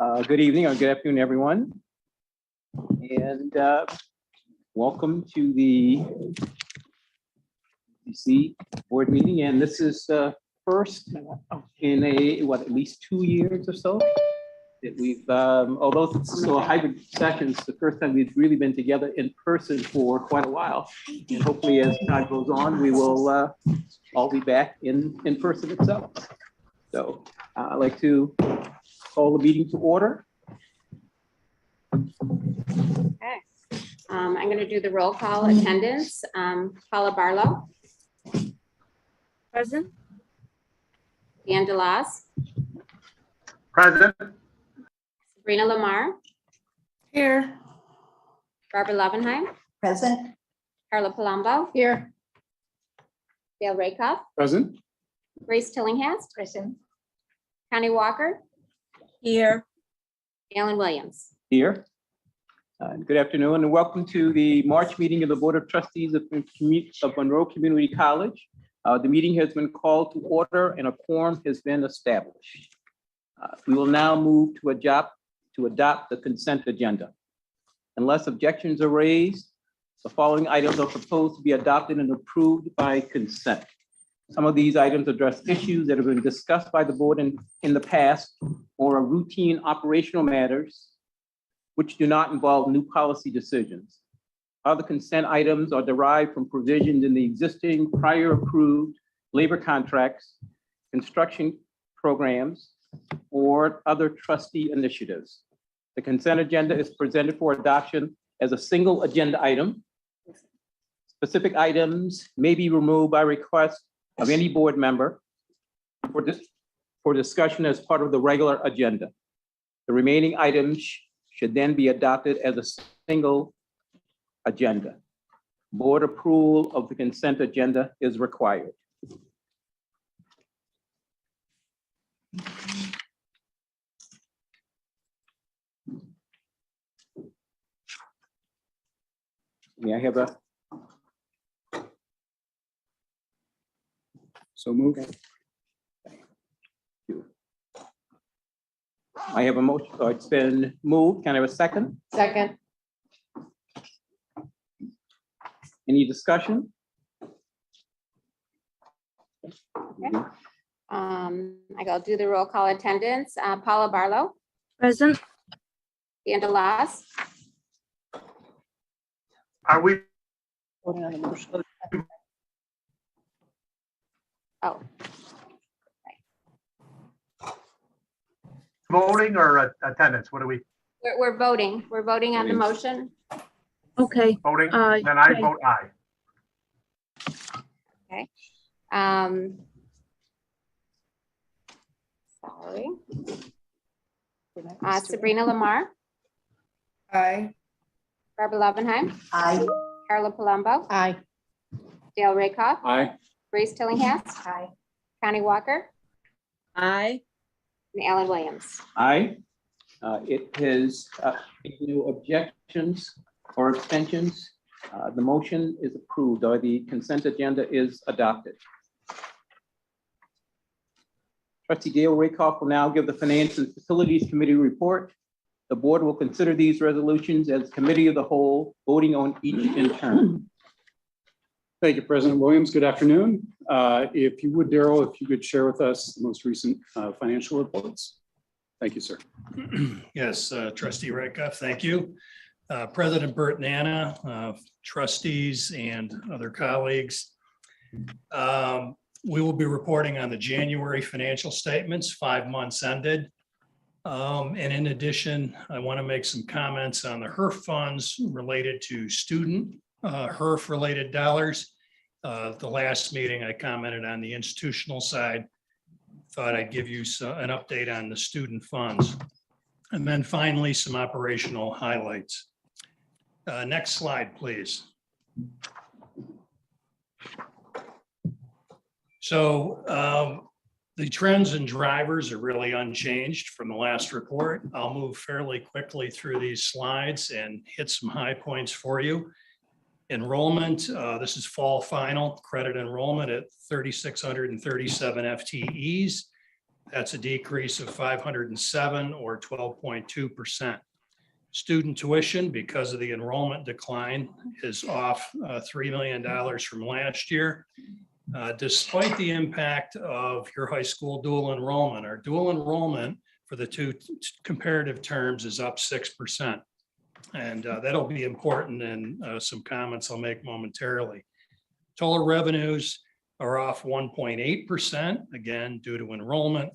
Good evening or good afternoon, everyone. And welcome to the MCC board meeting. And this is first in at least 2 years or so that we've, although it's still a hybrid session, it's the first time we've really been together in person for quite a while. And hopefully as time goes on, we will all be back in person itself. So I'd like to call the meeting to order. Okay. I'm going to do the roll call attendance. Paula Barlow. Present. Dan DeLaz. Present. Sabrina Lamar. Here. Barbara Lovenheim. Present. Carla Palumbo. Here. Dale Rakoff. Present. Grace Tillinghast. Present. Connie Walker. Here. Alan Williams. Here. Good afternoon and welcome to the March meeting of the Board of Trustees of Monroe Community College. The meeting has been called to order and a quorum has been established. We will now move to adopt the consent agenda. Unless objections are raised, the following items are proposed to be adopted and approved by consent. Some of these items address issues that have been discussed by the board in the past or are routine operational matters which do not involve new policy decisions. Other consent items are derived from provisions in the existing prior approved labor contracts, construction programs, or other trustee initiatives. The consent agenda is presented for adoption as a single agenda item. Specific items may be removed by request of any board member for discussion as part of the regular agenda. The remaining items should then be adopted as a single agenda. Board approval of the consent agenda is required. May I have a? So moved. Thank you. I have a motion, it's been moved. Can I have a second? Second. Any discussion? I'll do the roll call attendance. Paula Barlow. Present. Dan DeLaz. Are we Voting on the motion. Oh, voting or attendance? What are we we're voting. We're voting on the motion. Okay. voting? Then I okay. vote aye. Okay. Sorry. Sabrina Lamar. Aye. Barbara Lovenheim. Aye. Carla Palumbo. Aye. Dale Rakoff. Aye. Grace Tillinghast. Aye. Connie Walker. Aye. And Alan Williams. Aye. It has no objections or abstentions. The motion is approved or the consent agenda is adopted. Trustee Dale Rakoff will now give the Finance and Facilities Committee report. The board will consider these resolutions as committee of the whole, voting on each in turn. Thank you, President Williams. Good afternoon. If you would, Daryl, if you could share with us the most recent financial reports. Thank you, sir. Yes, Trustee Rakoff, thank you. President Burt Nana, trustees and other colleagues. We will be reporting on the January financial statements, 5 months ended. And in addition, I want to make some comments on the HERF funds related to student HERF related dollars. The last meeting I commented on the institutional side. Thought I'd give you an update on the student funds. And then finally, some operational highlights. Next slide, please. So the trends and drivers are really unchanged from the last report. I'll move fairly quickly through these slides and hit some high points for you. Enrollment, this is fall final credit enrollment at 3,637 FTEs. That's a decrease of 507 or 12.2%. Student tuition, because of the enrollment decline, is off $3 million from last year. Despite the impact of your high school dual enrollment, our dual enrollment for the two comparative terms is up 6%. And that'll be important in some comments I'll make momentarily. Total revenues are off 1.8%, again, due to enrollment.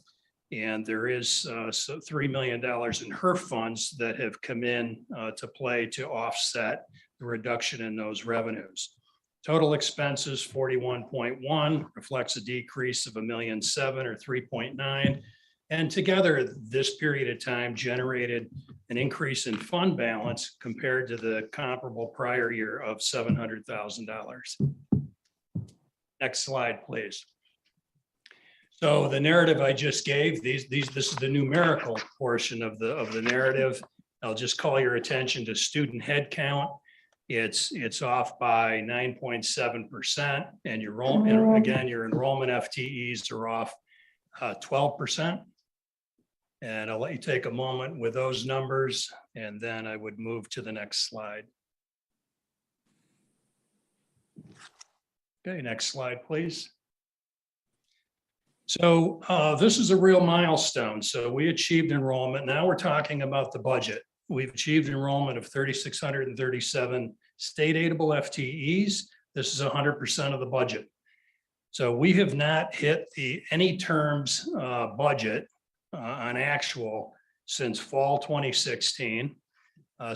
And there is $3 million in HERF funds that have come in to play to offset the reduction in those revenues. Total expenses, 41.1, reflects a decrease of $1.7 million or 3.9. And together, this period of time generated an increase in fund balance compared to the comparable prior year of $700,000. Next slide, please. So the narrative I just gave, this is the numerical portion of the narrative. I'll just call your attention to student head count. It's off by 9.7%, and your enrollment FTEs are off 12%. And I'll let you take a moment with those numbers, and then I would move to the next slide. Okay, next slide, please. So this is a real milestone. So we achieved enrollment. Now we're talking about the budget. We've achieved enrollment of 3,637 state aidable FTEs. This is 100% of the budget. So we have not hit any terms budget on actual since fall 2016.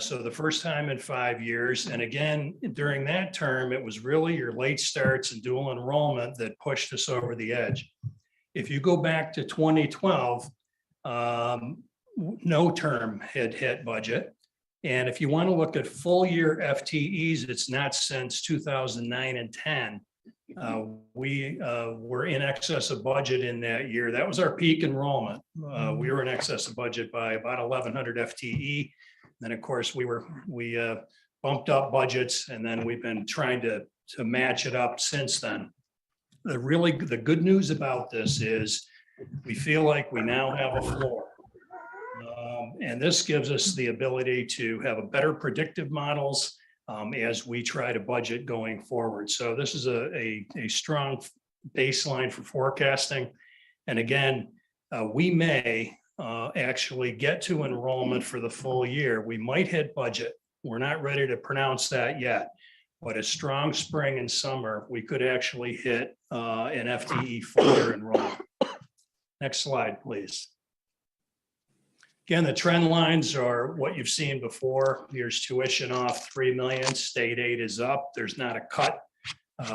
So the first time in 5 years. And again, during that term, it was really your late starts and dual enrollment that pushed us over the edge. If you go back to 2012, no term had hit budget. And if you want to look at full year FTEs, it's not since 2009 and 10. We were in excess of budget in that year. That was our peak enrollment. We were in excess of budget by about 1,100 FTE. Then, of course, we bumped up budgets, and then we've been trying to match it up since then. The good news about this is we feel like we now have a floor. And this gives us the ability to have a better predictive models as we try to budget going forward. So this is a strong baseline for forecasting. And again, we may actually get to enrollment for the full year. We might hit budget. We're not ready to pronounce that yet. But a strong spring and summer, we could actually hit an FTE full year enrollment. Next slide, please. Again, the trend lines are what you've seen before. Here's tuition off 3 million, state aid is up. There's not a cut.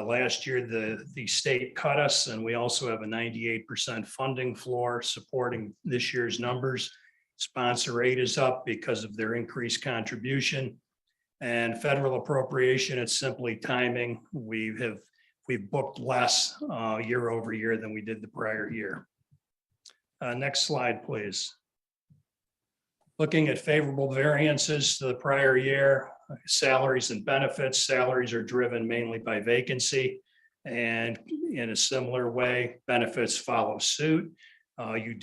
Last year, the state cut us, and we also have a 98% funding floor supporting this year's numbers. Sponsor aid is up because of their increased contribution. And federal appropriation, it's simply timing. We've booked less year over year than we did the prior year. Next slide, please. Looking at favorable variances to the prior year, salaries and benefits. Salaries are driven mainly by vacancy, and in a similar way, benefits follow suit. We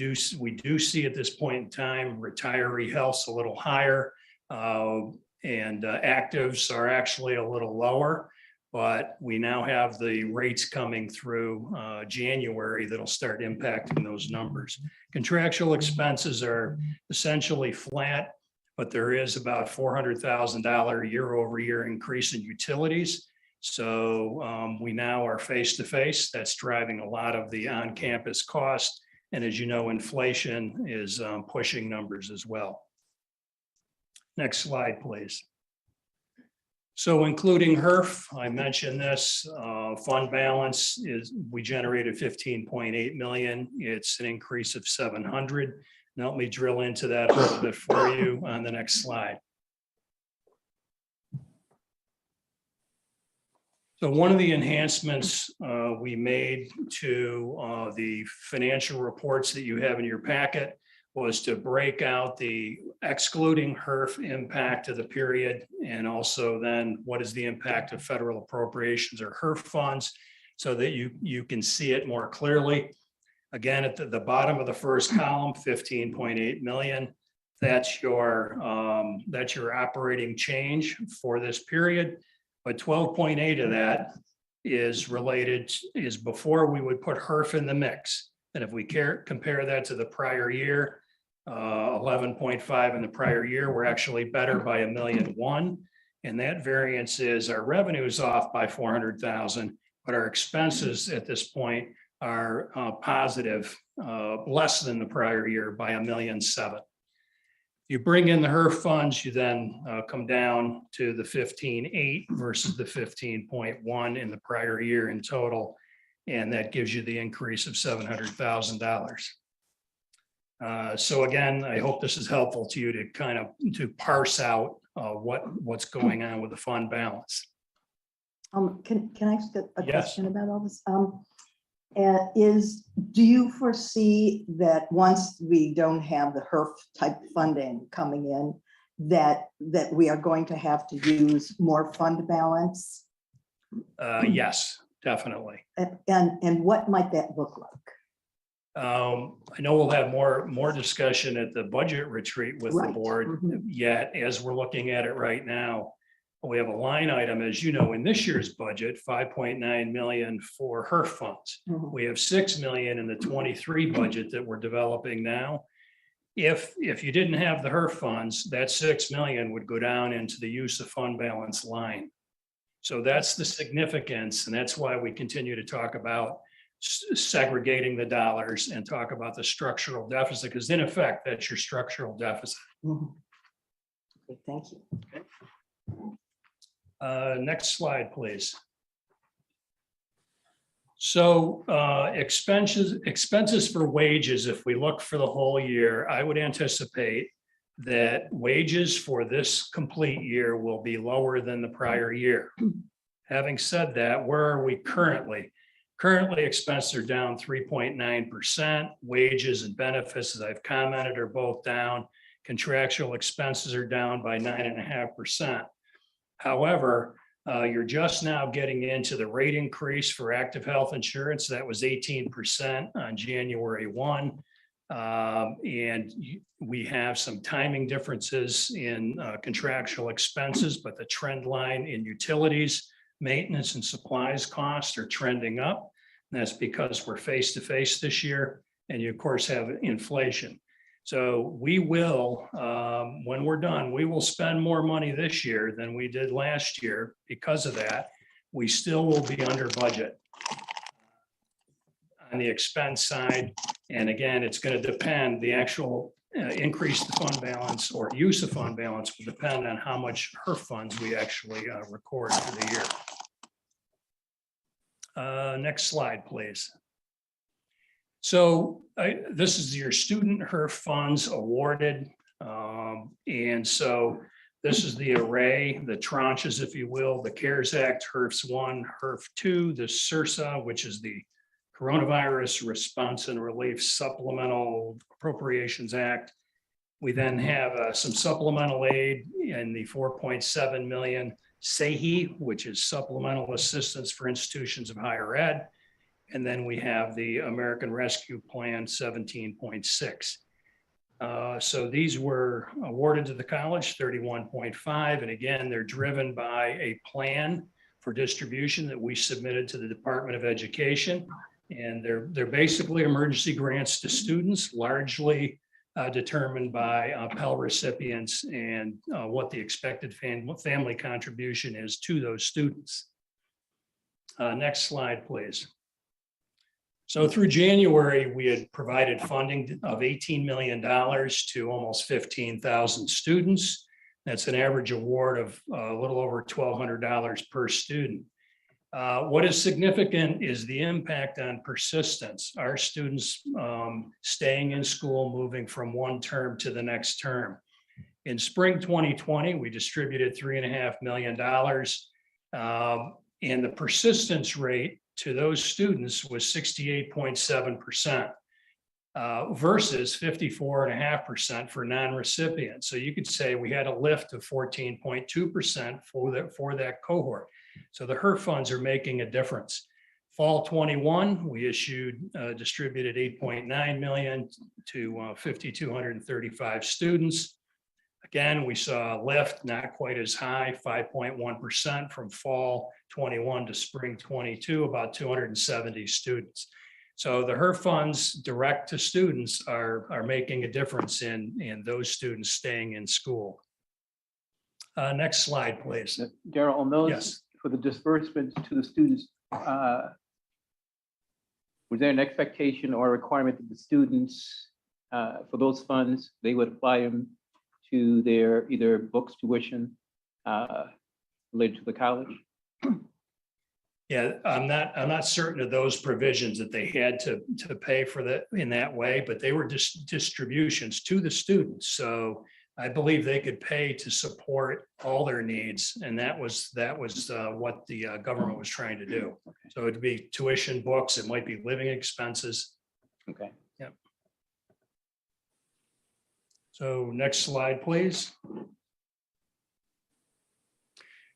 do see at this point in time, retiree health's a little higher. And actives are actually a little lower, but we now have the rates coming through January that'll start impacting those numbers. Contractual expenses are essentially flat, but there is about $400,000 year over year increase in utilities. So we now are face-to-face. That's driving a lot of the on-campus cost. And as you know, inflation is pushing numbers as well. Next slide, please. So including HERF, I mentioned this, fund balance we generated 15.8 million. It's an increase of 700. Now let me drill into that a little bit for you on the next slide. So one of the enhancements we made to the financial reports that you have in your packet was to break out the excluding HERF impact of the period, and also then what is the impact of federal appropriations or HERF funds, so that you can see it more clearly. Again, at the bottom of the first column, 15.8 million. That's your operating change for this period. But 12.8 of that is before we would put HERF in the mix. And if we compare that to the prior year, 11.5 in the prior year, we're actually better by $1.1 million. And that variance is our revenue is off by 400,000, but our expenses at this point are positive, less than the prior year by $1.7 million. You bring in the HERF funds, you then come down to the 15.8 versus the 15.1 in the prior year in total. And that gives you the increase of $700,000. So again, I hope this is helpful to you to kind of parse out what's going on with the fund balance. Can I ask a Yes. question about all this? Do you foresee that once we don't have the HERF type funding coming in, that we are going to have to use more fund balance? Yes, definitely. And what might that look like? I know we'll have more discussion at the budget retreat with the Right. board. Mhm. Yet, as we're looking at it right now, we have a line item, as you know, in this year's budget, 5.9 million for HERF funds. Mhm. We have 6 million in the 23 budget that we're developing now. If you didn't have the HERF funds, that 6 million would go down into the use of fund balance line. So that's the significance, and that's why we continue to talk about segregating the dollars and talk about the structural deficit, because in effect, that's your structural deficit. Mhm. Okay, thank you. Next slide, please. So expenses for wages, if we look for the whole year, I would anticipate that wages for this complete year will be lower than the prior year. Having said that, where are we currently? Currently, expenses are down 3.9%. Wages and benefits, as I've commented, are both down. Contractual expenses are down by 9.5%. However, you're just now getting into the rate increase for active health insurance. That was 18% on January 1. And we have some timing differences in contractual expenses, but the trend line in utilities, maintenance and supplies costs are trending up. And that's because we're face to face this year. And you, of course, have inflation. So we will, when we're done, we will spend more money this year than we did last year. Because of that, we still will be under budget on the expense side. And again, it's going to depend, the actual increase the fund balance or use of fund balance will depend on how much HERF funds we actually record for the year. Next slide, please. So this is your student HERF funds awarded. And so this is the array, the tranches, if you will, the CARES Act, HERFs 1, HERF 2, the CRSA, which is the Coronavirus Response and Relief Supplemental Appropriations Act. We then have some supplemental aid in the 4.7 million SAHE, which is Supplemental Assistance for Institutions of Higher Ed. And then we have the American Rescue Plan 17.6. So these were awarded to the college, 31.5. And again, they're driven by a plan for distribution that we submitted to the Department of Education. And they're basically emergency grants to students, largely determined by Pell recipients and what the expected family contribution is to those students. Next slide, please. So through January, we had provided funding of $18 million to almost 15,000 students. That's an average award of a little over $1,200 per student. What is significant is the impact on persistence. Our students staying in school, moving from one term to the next term. In spring 2020, we distributed $3.5 million. And the persistence rate to those students was 68.7% versus 54.5% for non-recipients. So you could say we had a lift of 14.2% for that cohort. So the HERF funds are making a difference. Fall 21, we distributed 8.9 million to 5,235 students. Again, we saw a lift, not quite as high, 5.1% from fall 21 to spring 22, about 270 students. So the HERF funds direct to students are making a difference in those students staying in school. Next slide, please. Daryl, on those, Yes. for the disbursements to the students, was there an expectation or requirement that the students, for those funds, they would apply them to their either books, tuition, related to the college? Yeah, I'm not certain of those provisions that they had to pay for that in that way, but they were just distributions to the students. So I believe they could pay to support all their needs, and that was what the government was trying to do. So it'd be tuition, books, it might be living expenses. Okay. Yep. So next slide, please.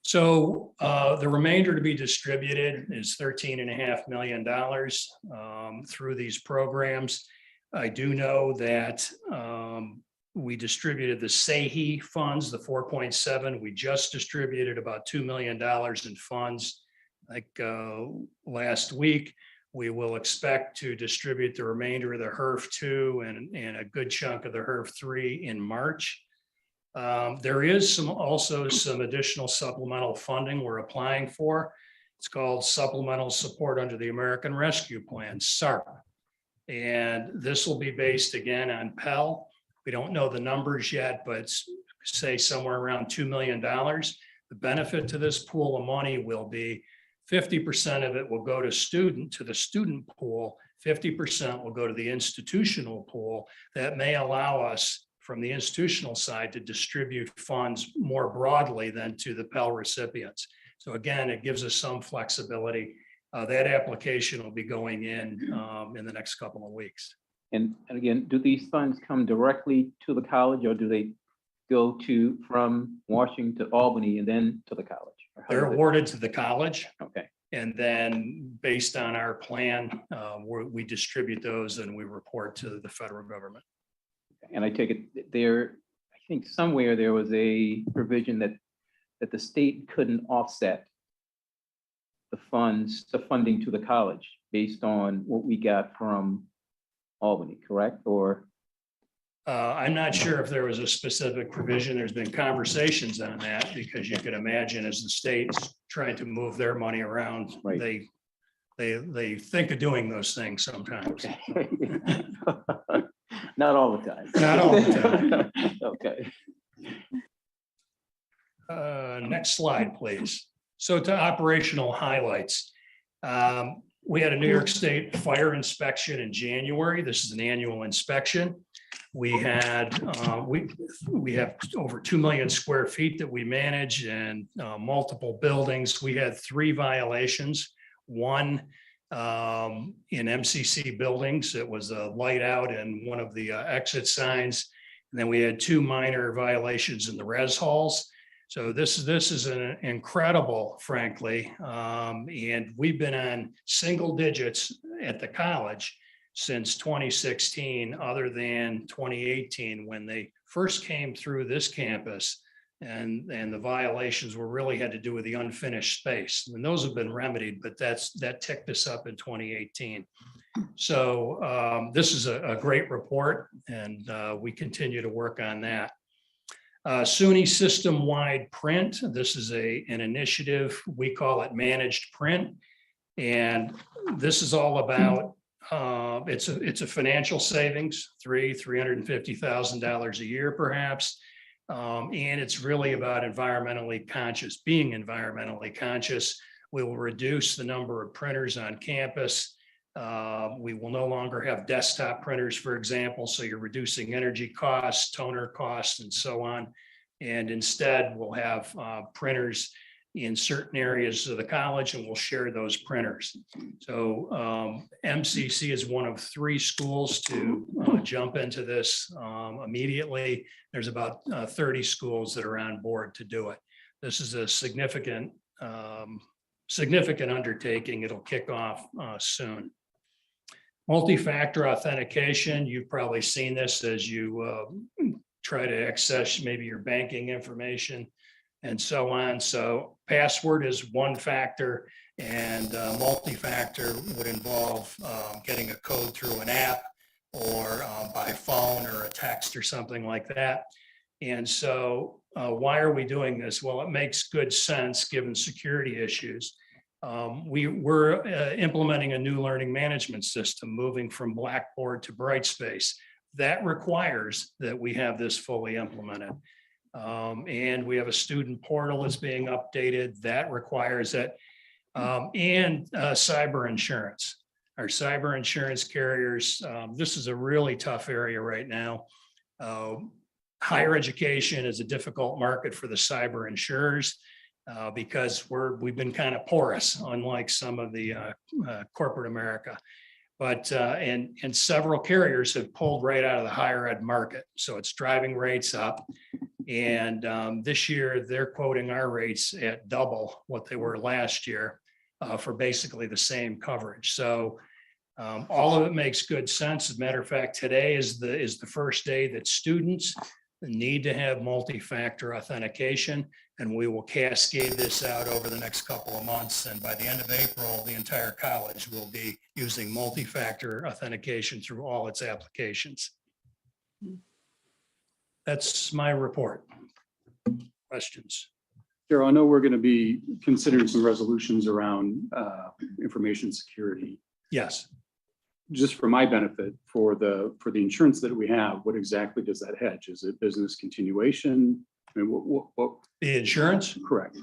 So the remainder to be distributed is $13.5 million through these programs. I do know that we distributed the SAHE funds, the 4.7. We just distributed about $2 million in funds like last week. We will expect to distribute the remainder of the HERF 2 and a good chunk of the HERF 3 in March. There is also some additional supplemental funding we're applying for. It's called Supplemental Support Under the American Rescue Plan, SARP. And this will be based again on Pell. We don't know the numbers yet, but say somewhere around $2 million. The benefit to this pool of money will be 50% of it will go to the student pool, 50% will go to the institutional pool. That may allow us from the institutional side to distribute funds more broadly than to the Pell recipients. So again, it gives us some flexibility. That application will be going in the next couple of weeks. And again, do these funds come directly to the college, or do they go from Washington to Albany and then to the college? Or how They're does it- awarded to the college, Okay, and then based on our plan, we distribute those and we report to the federal government. and I take it there, I think somewhere there was a provision that the state couldn't offset the funding to the college based on what we got from Albany, correct? Or, I'm not sure if there was a specific provision. There's been conversations on that because you can imagine as the state's trying to move their money around, Right. they think of doing those things sometimes. okay. Not all the time. Not all the time. Okay. Next slide, please. So to operational highlights. We had a New York State fire inspection in January. This is an annual inspection. We had, we have over 2 million square feet that we manage and multiple buildings. We had 3 violations. One in MCC buildings, it was a light out in one of the exit signs. And then we had 2 minor violations in the res halls. So this is an incredible, frankly, and we've been on single digits at the college since 2016, other than 2018 when they first came through this campus, and the violations were really had to do with the unfinished space, and those have been remedied, but that ticked us up in 2018. So this is a great report, and we continue to work on that. SUNY system-wide print. This is an initiative. We call it managed print. And this is all about, it's a financial savings, $350,000 a year perhaps. And it's really about being environmentally conscious. We will reduce the number of printers on campus. We will no longer have desktop printers, for example, so you're reducing energy costs, toner costs, and so on. And instead, we'll have printers in certain areas of the college, and we'll share those printers. So MCC is one of 3 schools to jump into this immediately. There's about 30 schools that are on board to do it. This is a significant significant undertaking. It'll kick off soon. Multi-factor authentication, you've probably seen this as you try to access maybe your banking information and so on. So password is one factor, and multi-factor would involve getting a code through an app or by phone or a text or something like that. And so why are we doing this? Well, it makes good sense given security issues. We're implementing a new learning management system, moving from Blackboard to Brightspace. That requires that we have this fully implemented. And we have a student portal that's being updated. That requires it. And cyber insurance. Our cyber insurance carriers, this is a really tough area right now. Higher education is a difficult market for the cyber insurers because we've been kind of porous, unlike some of the corporate America. But and several carriers have pulled right out of the higher ed market, so it's driving rates up. And this year they're quoting our rates at double what they were last year for basically the same coverage. So all of it makes good sense. As a matter of fact, today is the first day that students need to have multi-factor authentication, and we will cascade this out over the next couple of months. And by the end of April, the entire college will be using multi-factor authentication through all its applications. That's my report. Questions? Daryl, I know we're going to be considering some resolutions around information security. Yes. Just for my benefit, for the insurance that we have, what exactly does that hedge? Is it business continuation? I mean, what? The insurance? Correct.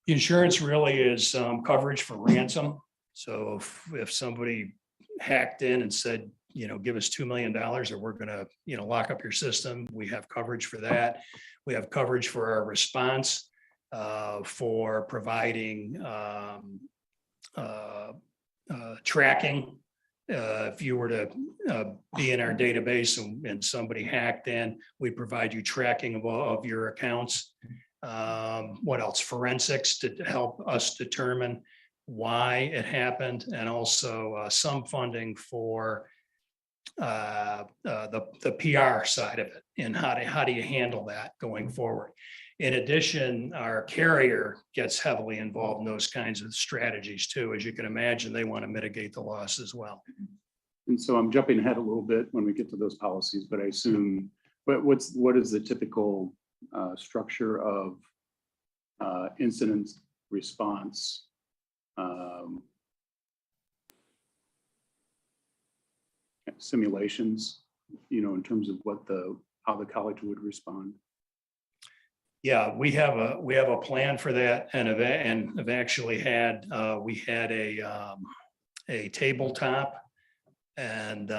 The insurance really is coverage for ransom. So if somebody hacked in and said, give us $2 million or we're going to, lock up your system, we have coverage for that. We have coverage for our response, for providing tracking. If you were to be in our database and somebody hacked in, we provide you tracking of your accounts. What else? Forensics to help us determine why it happened, and also some funding for the PR side of it and how do you handle that going forward. In addition, our carrier gets heavily involved in those kinds of strategies too. As you can imagine, they want to mitigate the loss as well. And so I'm jumping ahead a little bit when we get to those policies, but I assume, what is the typical structure of incident response? Simulations, in terms of how the college would respond. Yeah, we have a plan for that, and have actually had we had a tabletop, and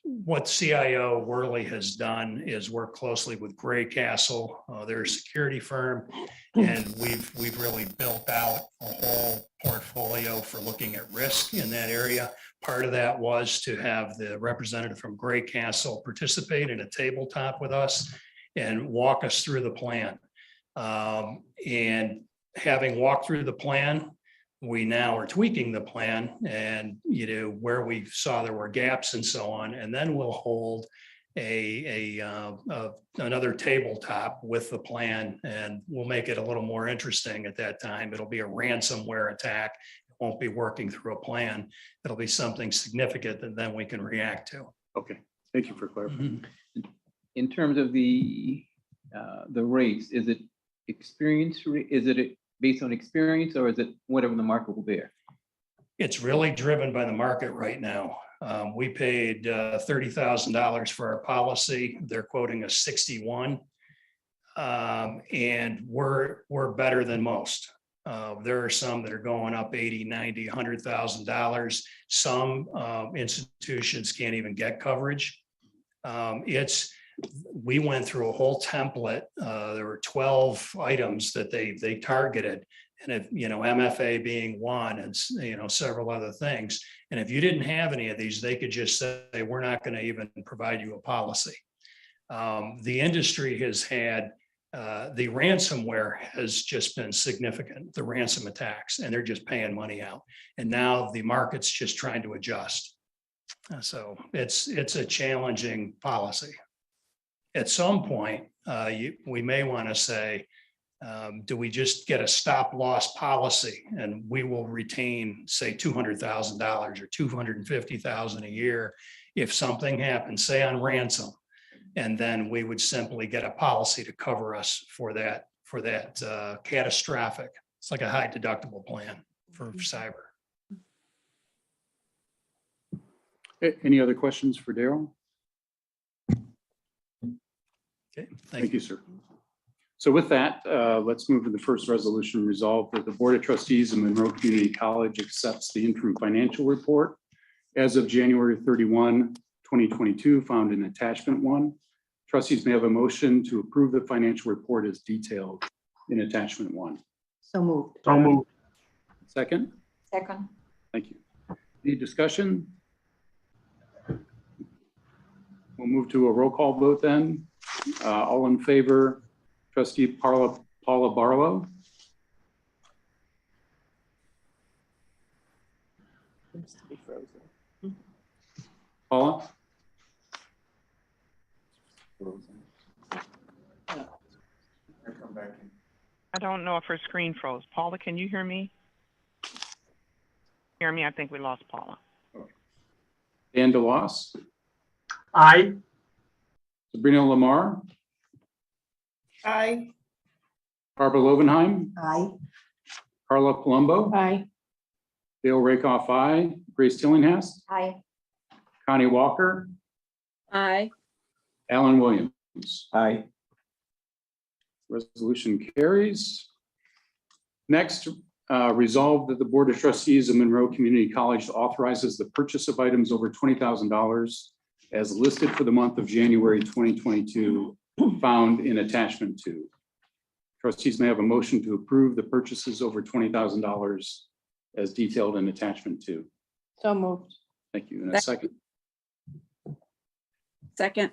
what CIO Worley has done is work closely with Gray Castle, their security firm, and we've really built out a whole portfolio for looking at risk in that area. Part of that was to have the representative from Gray Castle participate in a tabletop with us and walk us through the plan. And having walked through the plan, we now are tweaking the plan and, where we saw there were gaps and so on. And then we'll hold another tabletop with the plan, and we'll make it a little more interesting at that time. It'll be a ransomware attack. It won't be working through a plan. It'll be something significant that then we can react to. Okay, thank you for clarifying. In terms of the rates, is it experience? Is it based on experience, or is it whatever the market will bear? It's really driven by the market right now. We paid $30,000 for our policy. They're quoting us 61, and we're better than most. There are some that are going up 80, 90, $100,000. Some institutions can't even get coverage. We went through a whole template. There were 12 items that they targeted, and if MFA being one, and several other things. And if you didn't have any of these, they could just say, we're not going to even provide you a policy. The industry has had The ransomware has just been significant, the ransom attacks, and they're just paying money out. And now the market's just trying to adjust. So it's a challenging policy. At some point, we may want to say, do we just get a stop loss policy and we will retain, say, $200,000 or $250,000 a year if something happens, say on ransom, and then we would simply get a policy to cover us for that catastrophic. It's like a high deductible plan for cyber. Any other questions for Daryl? Okay, Thank you, sir. So with that, let's move to the first resolution. Resolved that the Board of Trustees of Monroe Community College accepts the interim financial report as of January 31, 2022, found in attachment 1. Trustees may have a motion to approve the financial report as detailed in attachment 1. So moved. So moved. Second? Second. Thank you. Any discussion? We'll move to a roll call vote then. All in favor, Trustee Paula Barlow. Seems to be frozen. Paula? I don't know if her screen froze. Paula, can you hear me? Hear me? I think we lost Paula. Dan DeLoss? Aye. Sabrina Lamar? Aye. Barbara Lovenheim? Aye. Carla Colombo? Aye. Dale Rakoff, aye. Grace Tillinghast? Aye. Connie Walker? Aye. Alan Williams? Aye. Resolution carries. Next, resolved that the Board of Trustees of Monroe Community College authorizes the purchase of items over $20,000 as listed for the month of January 2022, found in attachment 2. Trustees may have a motion to approve the purchases over $20,000 as detailed in attachment 2. So moved. Thank you. And a second. Second.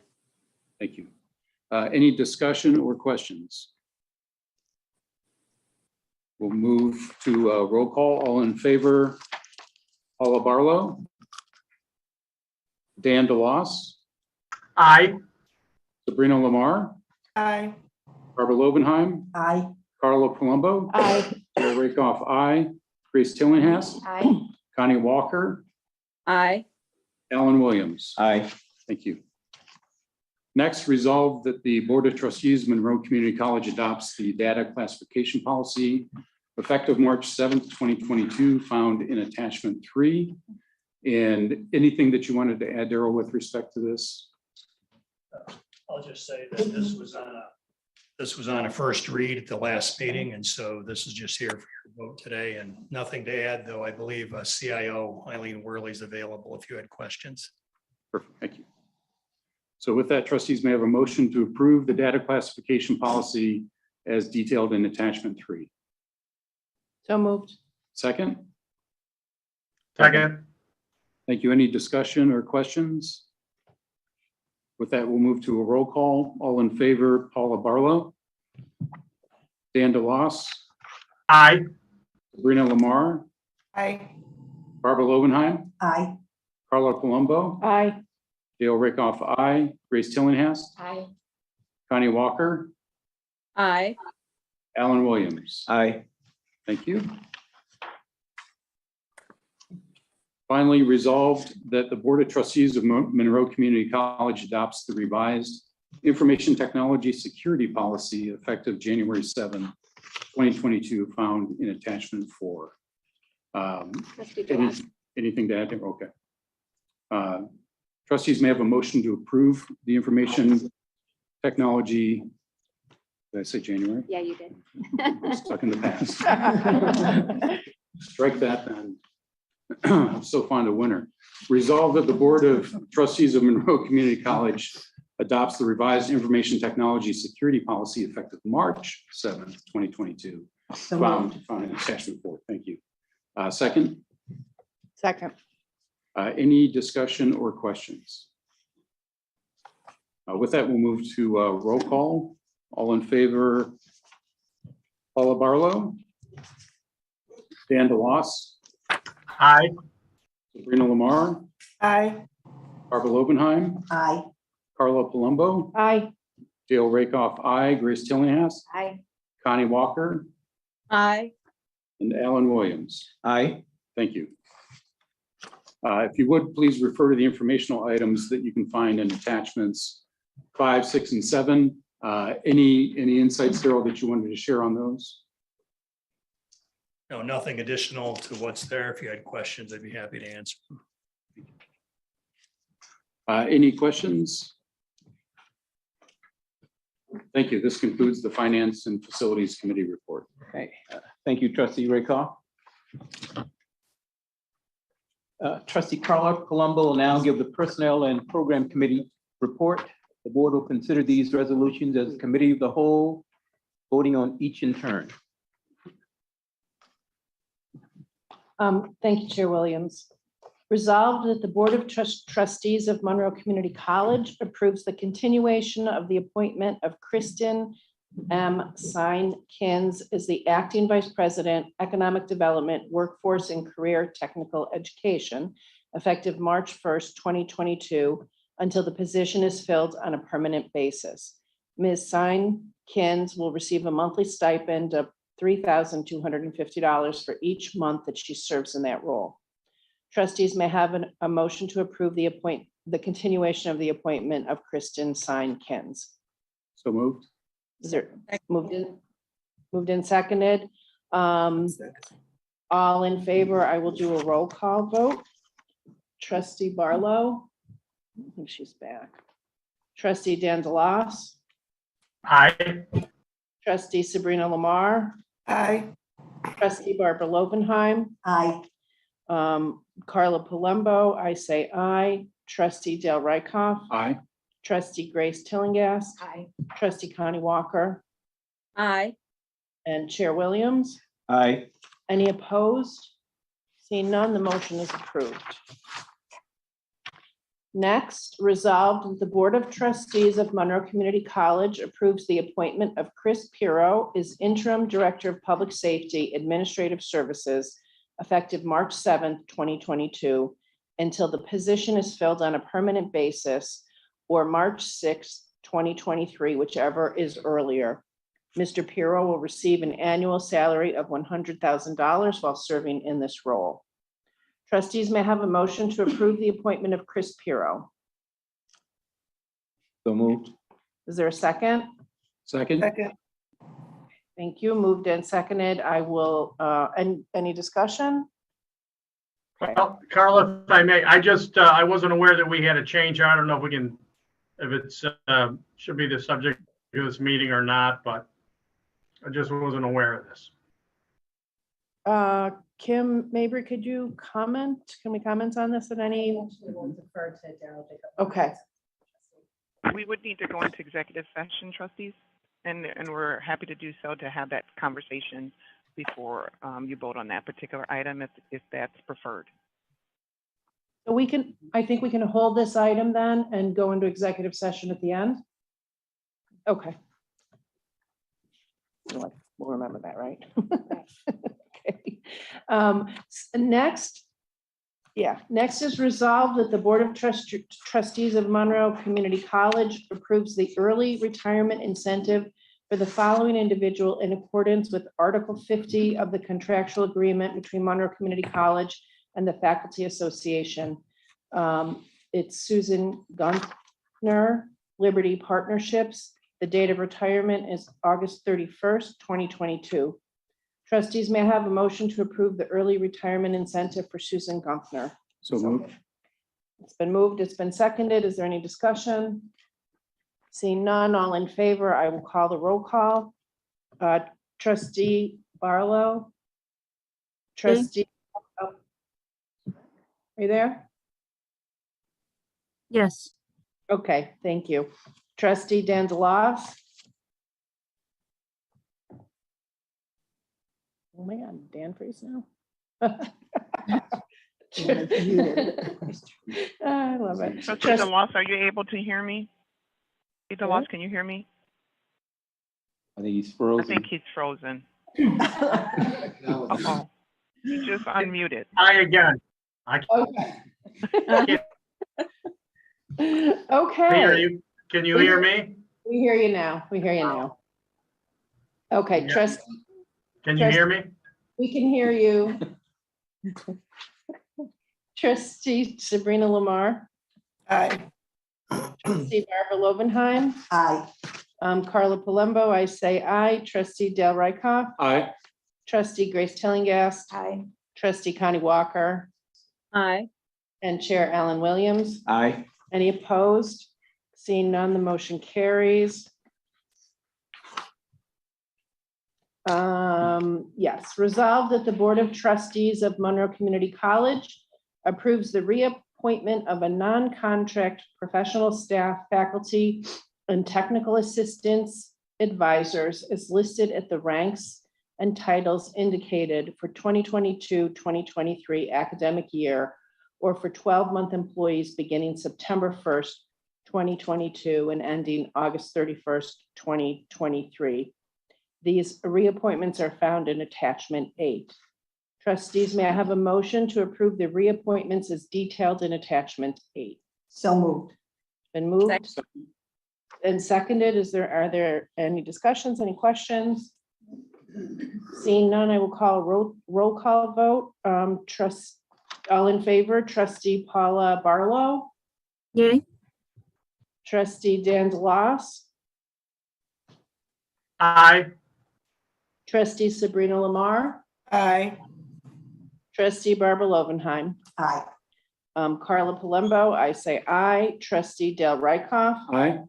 Thank you. Any discussion or questions? We'll move to roll call. All in favor, Paula Barlow, Dan DeLoss, Aye. Sabrina Lamar, Aye. Barbara Lovenheim, Aye. Carla Colombo, Aye. Dale Rakoff, aye. Grace Tillinghast, Aye. Connie Walker, Aye. Alan Williams. Aye. Thank you. Next, resolved that the Board of Trustees of Monroe Community College adopts the data classification policy effective March 7th, 2022, found in attachment 3. And anything that you wanted to add, Daryl, with respect to this? I'll just say that this was on a first read at the last meeting, and so this is just here for your vote today, and nothing to add, though I believe CIO Eileen Worley is available if you had questions. Perfect, thank you. So with that, trustees may have a motion to approve the data classification policy as detailed in attachment 3. So moved. Second, Second. thank you. Any discussion or questions? With that, we'll move to a roll call. All in favor, Paula Barlow, Dan DeLoss, Aye. Sabrina Lamar, Aye. Barbara Lovenheim, Aye. Carla Colombo, Aye. Dale Rakoff, aye. Grace Tillinghast, Aye. Connie Walker, Aye. Alan Williams. Aye. Thank you. Finally, resolved that the Board of Trustees of Monroe Community College adopts the revised Information Technology Security Policy effective January 7, 2022, found in attachment 4. Trustee DeLoss. Anything to add? Okay. Trustees may have a motion to approve the information technology. Did I say January? Yeah, you did. Stuck in the past. Strike that then. I'm so fond of winter. Resolved that the Board of Trustees of Monroe Community College adopts the revised information technology security policy effective March 7th, 2022. So Found in attachment 4. Thank you. Second, Second. any discussion or questions? With that, we'll move to roll call. All in favor? Paula Barlow? Dan DeLoss? Aye. Sabrina Lamar? Aye. Barbara Lobenheim? Aye. Carla Palumbo? Aye. Dale Rakoff, aye. Grace Tillinghast? Aye. Connie Walker? Aye. And Alan Williams. Aye. Thank you. If you would, please refer to the informational items that you can find in attachments 5, 6, and 7. Any insights, Daryl, that you wanted to share on those? No, nothing additional to what's there. If you had questions, I'd be happy to answer. Any questions? Thank you. This concludes the Finance and Facilities Committee report. Okay, thank you, trustee Rakoff. Trustee Carla Colombo will now give the Personnel and Program Committee report. The board will consider these resolutions as committee of the whole, voting on each in turn. Thank you, Chair Williams. Resolved that the Board of Trustees of Monroe Community College approves the continuation of the appointment of Kristen M. Sine-Kins as the Acting Vice President, Economic Development, Workforce and Career Technical Education, effective March 1st, 2022, until the position is filled on a permanent basis. Ms. Sine-Kins will receive a monthly stipend of $3,250 for each month that she serves in that role. Trustees may have a motion to approve the continuation of the appointment of Kristen Sine-Kins. So moved. Is there moved in seconded? All in favor, I will do a roll call vote. Trustee Barlow. I think she's back. Trustee Dan DeLoss. Aye. Trustee Sabrina Lamar. Aye. Trustee Barbara Lobenheim. Aye. Carla Palumbo, I say aye. Trustee Dale Rakoff. Aye. Trustee Grace Tillinghast. Aye. Trustee Connie Walker. Aye. And Chair Williams. Aye. Any opposed? Seeing none, the motion is approved. Next, resolved that the Board of Trustees of Monroe Community College approves the appointment of Chris Pirro as Interim Director of Public Safety Administrative Services effective March 7th, 2022, until the position is filled on a permanent basis, or March 6th, 2023, whichever is earlier. Mr. Pirro will receive an annual salary of $100,000 while serving in this role. Trustees may have a motion to approve the appointment of Chris Pirro. So moved. Is there a second? Second. Thank you. Moved and seconded. I will, any discussion? Well, Carla, if I may, I wasn't aware that we had a change. I don't know if it's, should be the subject of this meeting or not, but I just wasn't aware of this. Kim Mabry, could you comment? Can we comment on this at any? Okay, We would need to go into executive session, trustees, and we're happy to do so, to have that conversation before you vote on that particular item, if that's preferred. so we can, I think we can hold this item then and go into executive session at the end. Okay. We'll remember that, right? Okay. Next is resolved that the Board of Trustees of Monroe Community College approves the early retirement incentive for the following individual in accordance with Article 50 of the contractual agreement between Monroe Community College and the Faculty Association. It's Susan Guntner, Liberty Partnerships. The date of retirement is August 31st, 2022. Trustees may have a motion to approve the early retirement incentive for Susan Guntner. So moved. It's been moved, it's been seconded. Is there any discussion? Seeing none, all in favor, I will call the roll call. Trustee Barlow. Trustee. Oh. Are you there? Yes. Okay, thank you. Trustee Dan DeLoss. Oh man, Dan freeze now. I love it. Trustee DeLoss, are you able to hear me? Trustee DeLoss, can you hear me? I think he's I frozen. think he's frozen. Uh-oh. He just unmuted. I again. I Okay. can't Okay. hear you. Can you hear me? We hear you now. We hear you now. Okay, Yeah. trustee, Can you hear me? we can hear you. Trustee Sabrina Lamar. Aye. Trustee Barbara Lobenheim. Aye. Carla Palumbo, I say aye. Trustee Del Rickoff. Aye. Trustee Grace Tillingast. Aye. Trustee Connie Walker. Aye. And Chair Alan Williams. Aye. Any opposed? Seeing none, the motion carries. Yes, resolved that the Board of Trustees of Monroe Community College approves the reappointment of a non-contract professional staff, faculty, and technical assistants advisors as listed at the ranks and titles indicated for 2022-2023 academic year, or for 12-month employees beginning September 1st, 2022 and ending August 31st, 2023. These reappointments are found in attachment 8. Trustees, may I have a motion to approve the reappointments as detailed in attachment 8? So moved. Been moved and seconded. Are there any discussions, any questions? Seeing none, I will call a roll call vote. All in favor, trustee Paula Barlow, Yay. trustee Dan DeLoss, Aye. trustee Sabrina Lamar, Aye. trustee Barbara Lobenheim. Aye. Carla Palumbo, I say aye. Trustee Del Rickoff, Aye.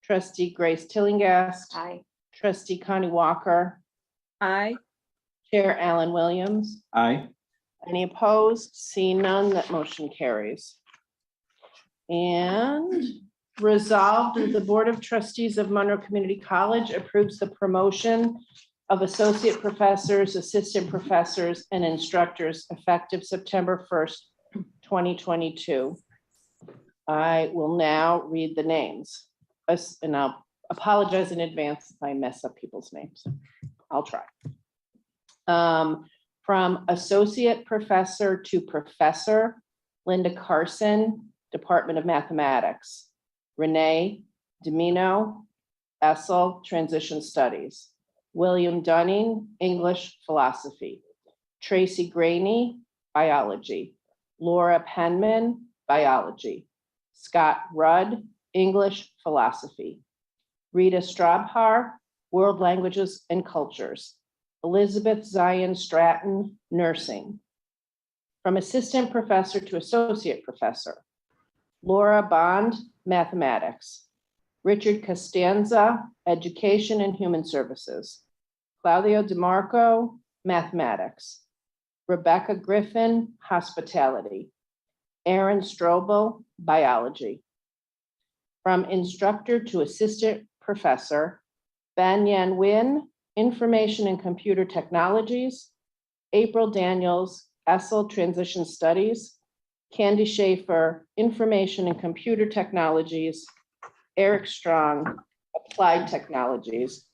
trustee Grace Tillingast, Aye. trustee Connie Walker, Aye. Chair Alan Williams. Aye. Any opposed? Seeing none, that motion carries. And resolved that the Board of Trustees of Monroe Community College approves the promotion of associate professors, assistant professors, and instructors effective September 1st, 2022. I will now read the names. And I'll apologize in advance if I mess up people's names. I'll try. From associate professor to professor, Linda Carson, Department of Mathematics. Renee Domino, Essel, Transition Studies. William Dunning, English Philosophy. Tracy Graney, Biology. Laura Penman, Biology. Scott Rudd, English Philosophy. Rita Strabhar, World Languages and Cultures. Elizabeth Zion Stratton, Nursing. From assistant professor to associate professor. Laura Bond, Mathematics. Richard Costanza, Education and Human Services. Claudio DeMarco, Mathematics. Rebecca Griffin, Hospitality. Aaron Strobel, Biology. From instructor to assistant professor, Ben Yan Win, Information and Computer Technologies. April Daniels, Essel Transition Studies. Candy Schaefer, Information and Computer Technologies. Eric Strong, Applied Technologies.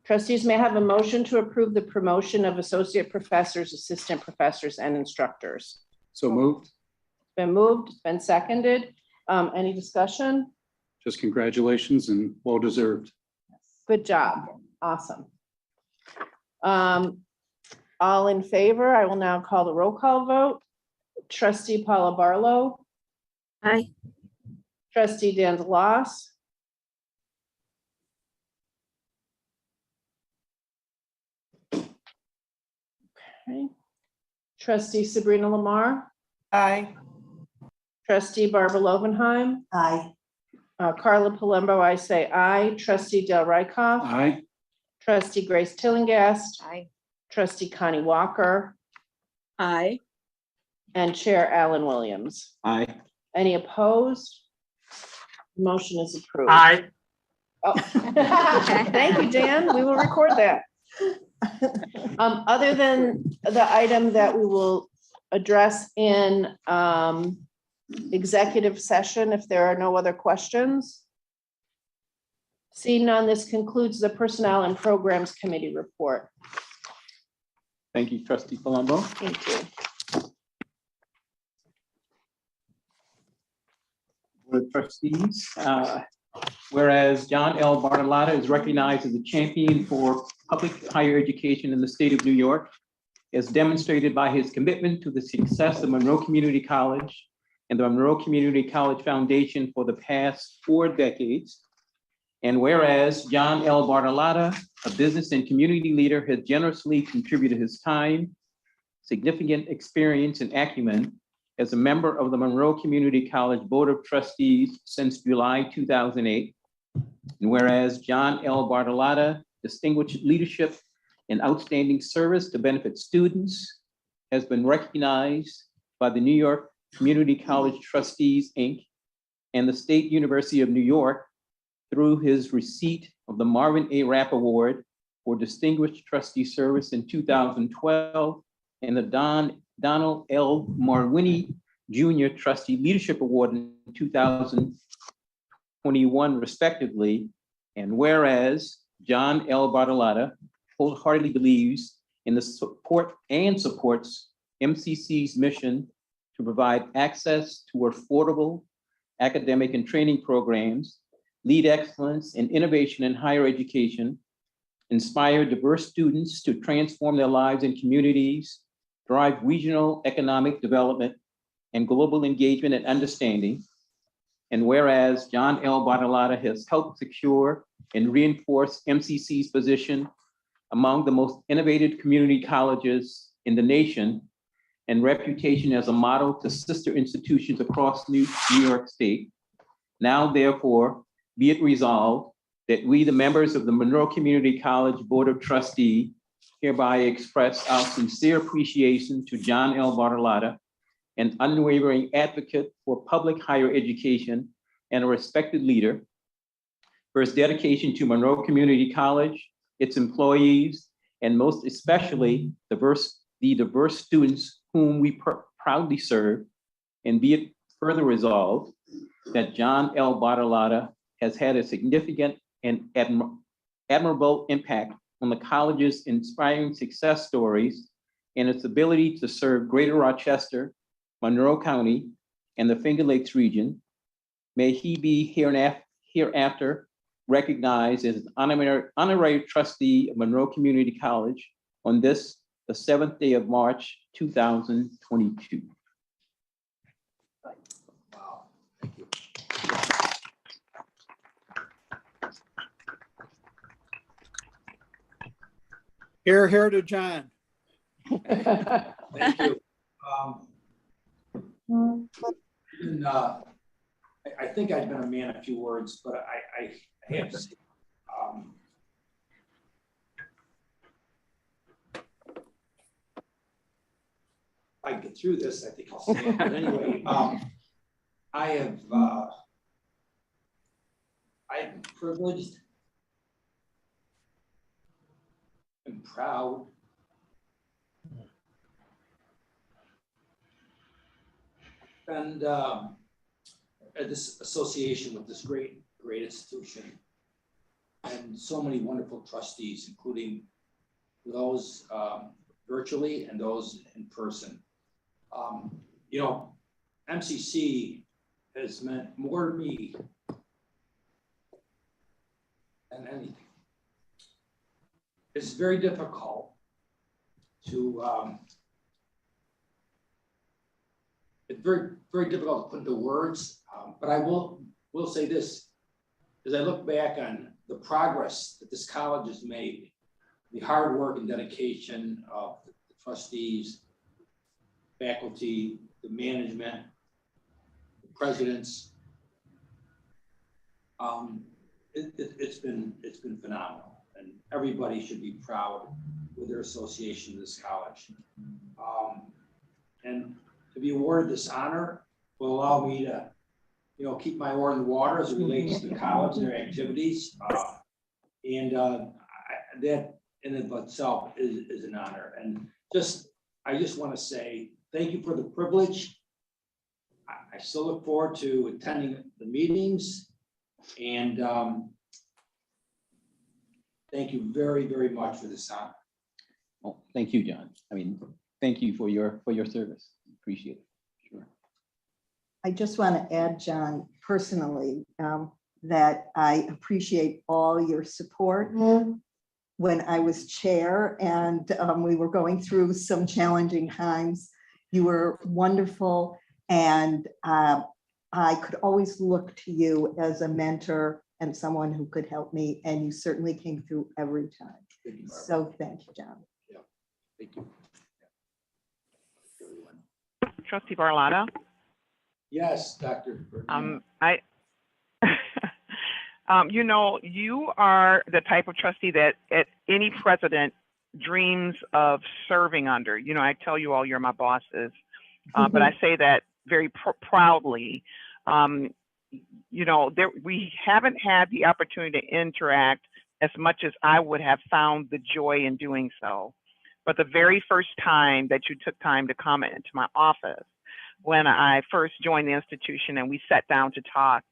Trustees, may I have a motion to approve the promotion of associate professors, assistant professors, and instructors? So moved. It's been moved, it's been seconded. Any discussion? Just congratulations and well deserved. Good job. Awesome. All in favor, I will now call the roll call vote. Trustee Paula Barlow, Aye. trustee Dan DeLoss, okay. Trustee Sabrina Lamar, Aye. trustee Barbara Lobenheim, Aye. Carla Palumbo, I say aye. Trustee Del Rickoff, Aye. trustee Grace Tillingast, Aye. trustee Connie Walker, Aye. and Chair Alan Williams. Aye. Any opposed? Motion is approved. Aye. Oh. Thank you, Dan. We will record that. Other than the item that we will address in executive session, if there are no other questions, Seeing none, this concludes the Personnel and Programs Committee report. Thank you, trustee Palumbo. Thank you. Board of Trustees, whereas John L. Bartolotta is recognized as a champion for public higher education in the state of New York, as demonstrated by his commitment to the success of Monroe Community College and the Monroe Community College Foundation for the past 4 decades. And whereas John L. Bartolotta, a business and community leader, has generously contributed his time, significant experience, and acumen as a member of the Monroe Community College Board of Trustees since July 2008. And whereas John L. Bartolotta distinguished leadership and outstanding service to benefit students has been recognized by the New York Community College Trustees, Inc. and the State University of New York through his receipt of the Marvin A. Rapp Award for Distinguished Trustee Service in 2012 and the Donald L. Marwini Jr. Trustee Leadership Award in 2021, respectively. And whereas John L. Bartolotta wholeheartedly believes in the support and supports MCC's mission to provide access to affordable academic and training programs, lead excellence and innovation in higher education, inspire diverse students to transform their lives and communities, drive regional economic development and global engagement and understanding. And whereas John L. Bartolotta has helped secure and reinforce MCC's position among the most innovative community colleges in the nation and reputation as a model to sister institutions across New York State, now therefore be it resolved that we, the members of the Monroe Community College Board of Trustees, hereby express our sincere appreciation to John L. Bartolotta, an unwavering advocate for public higher education and a respected leader, for his dedication to Monroe Community College, its employees, and most especially the diverse students whom we proudly serve, and be it further resolved that John L. Bartolotta has had a significant and admirable impact on the college's inspiring success stories and its ability to serve Greater Rochester, Monroe County, and the Finger Lakes region. May he be hereafter recognized as an honorary trustee of Monroe Community College on this, the 7th day of March, 2022. Wow, thank you. Here to John. Thank you. I think I've been a man of few words, but I have to say, if I get through this, I think I'll say it. But anyway, I am privileged and proud and at this association with this great institution and so many wonderful trustees, including those virtually and those in person. You know, MCC has meant more to me than anything. It's very difficult to, it's very difficult to put into words, but I will say this, as I look back on the progress that this college has made, the hard work and dedication of the trustees, faculty, the management, the presidents, it's been phenomenal, and everybody should be proud with their association with this college. And to be awarded this honor will allow me to, you know, keep my oar in the water as it relates to the college and their activities. That in and of itself is an honor. And I just want to say thank you for the privilege. I still look forward to attending the meetings, and Thank you very, very much for this honor. Well, thank you, John. I mean, thank you for your service. Appreciate it. Sure. I just want to add, John, personally, that I appreciate all your support when I was chair and we were going through some challenging times. You were wonderful, and I could always look to you as a mentor and someone who could help me, and you certainly came through every time. Thank you, Barbara. So thank you, John. Thank you. Trustee Barlotta. Yes, Dr. You know, you are the type of trustee that any president dreams of serving under. You know, I tell you all, you're my bosses, but I say that very proudly. You know, we haven't had the opportunity to interact as much as I would have found the joy in doing so. But the very first time that you took time to come into my office, when I first joined the institution and we sat down to talk,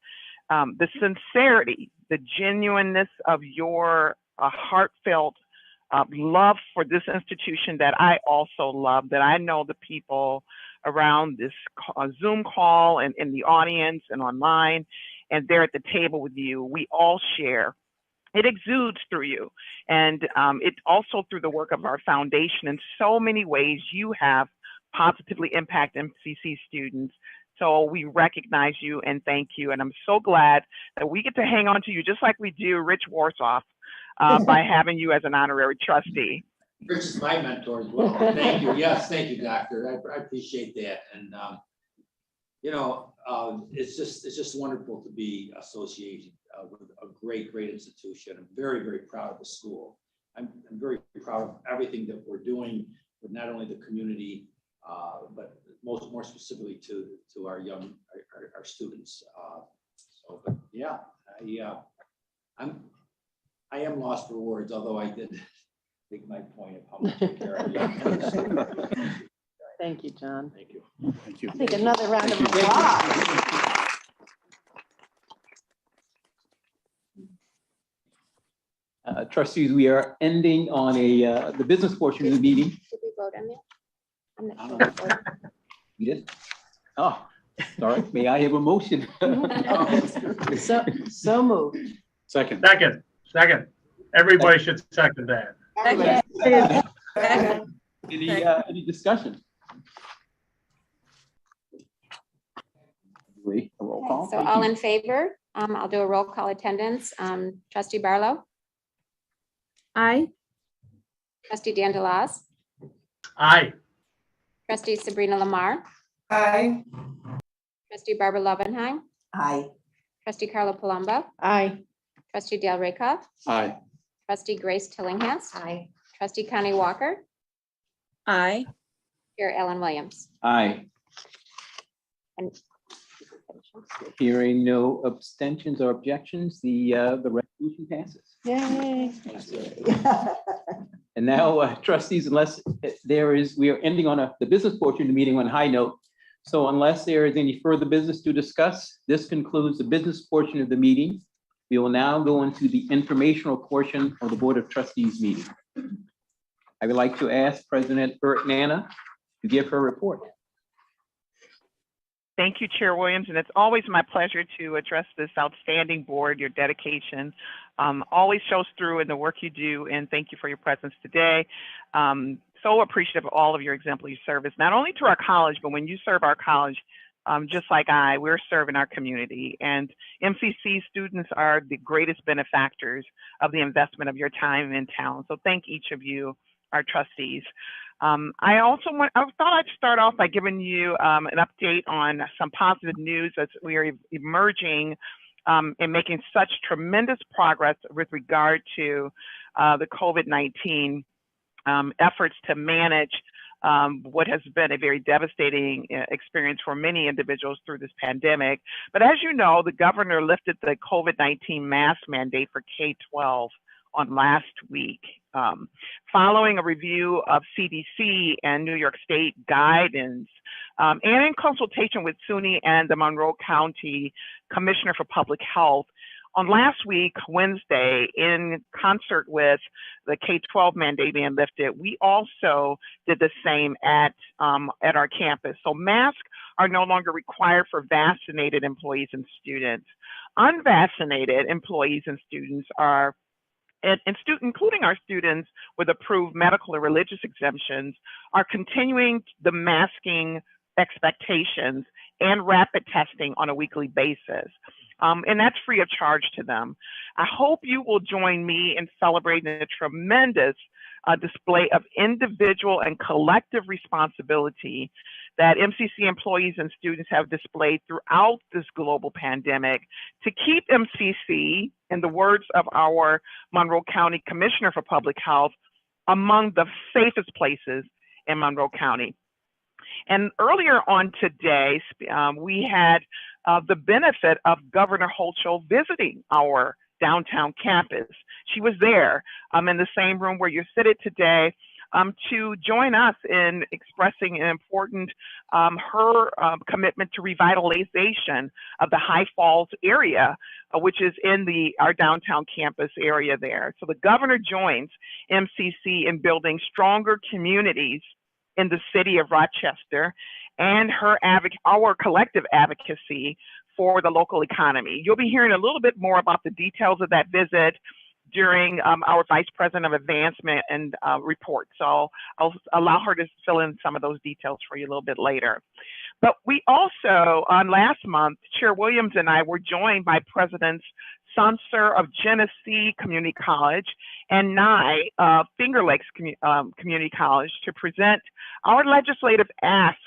the sincerity, the genuineness of your heartfelt love for this institution that I also love, that I know the people around this Zoom call and in the audience and online, and they're at the table with you, we all share. It exudes through you, and it also through the work of our foundation. In so many ways, you have positively impacted MCC students. So we recognize you and thank you. And I'm so glad that we get to hang on to you just like we do Rich Warsoff by having you as an honorary trustee. Rich is my mentor as well. Thank you. Yes, thank you, Doctor. I appreciate that. And you know, it's just wonderful to be associated with a great institution. I'm very, very proud of the school. I'm very proud of everything that we're doing with not only the community, but more specifically to our our students. So, but yeah, I am lost for words, although I did make my point of how much I care of you. Thank you, John. Thank you. Thank you. I think another round of Thank you. applause. Trustees, we are ending on the business portion of the meeting. Did we vote on that? I'm not I sure. don't know. You did? Oh, all right. May I have a motion? So moved. Second. Second. Everybody should second that. Any discussion? Wait, a roll call. So Thank all you. in favor, I'll do a roll call attendance. Trustee Barlow, Aye. trustee Dandelas, Aye. trustee Sabrina Lamar, Aye. trustee Barbara Lovenheim, Aye. trustee Carla Palumbo, Aye. trustee Dale Rakoff, Aye. trustee Grace Tillinghast, Aye. trustee Connie Walker, Aye. Chair Ellen Williams. Aye. And Hearing no abstentions or objections, the resolution passes. Yay. And now, trustees, unless we are ending on the business portion of the meeting on a high note. So unless there is any further business to discuss, this concludes the business portion of the meeting. We will now go into the informational portion of the Board of Trustees meeting. I would like to ask President Burt Nana to give her report. Thank you, Chair Williams, and it's always my pleasure to address this outstanding board. Your dedication always shows through in the work you do, and thank you for your presence today. So appreciative of all of your exemplary service, not only to our college, but when you serve our college, just like we're serving our community. And MCC students are the greatest benefactors of the investment of your time and talent. So thank each of you, our trustees. I thought I'd start off by giving you an update on some positive news as we are emerging and making such tremendous progress with regard to the COVID-19 efforts to manage what has been a very devastating experience for many individuals through this pandemic. But as you know, the governor lifted the COVID-19 mask mandate for K-12 on last week. Following a review of CDC and New York State guidance, and in consultation with SUNY and the Monroe County Commissioner for Public Health, On last week, Wednesday, in concert with the K-12 mandate being lifted, we also did the same at our campus. So masks are no longer required for vaccinated employees and students. Unvaccinated employees and students are, including our students with approved medical or religious exemptions, are continuing the masking expectations and rapid testing on a weekly basis. And that's free of charge to them. I hope you will join me in celebrating the tremendous display of individual and collective responsibility that MCC employees and students have displayed throughout this global pandemic to keep MCC, in the words of our Monroe County Commissioner for Public Health, among the safest places in Monroe County. And earlier on today, we had the benefit of Governor Hochul visiting our downtown campus. She was there in the same room where you're seated today to join us in expressing an important, her commitment to revitalization of the High Falls area, which is in our downtown campus area there. So the governor joins MCC in building stronger communities in the city of Rochester and our collective advocacy for the local economy. You'll be hearing a little bit more about the details of that visit during our Vice President of Advancement and report. So I'll allow her to fill in some of those details for you a little bit later. But we also, last month, Chair Williams and I were joined by Presidents Sancer of Genesee Community College and Nye Finger Lakes Community College to present our legislative ask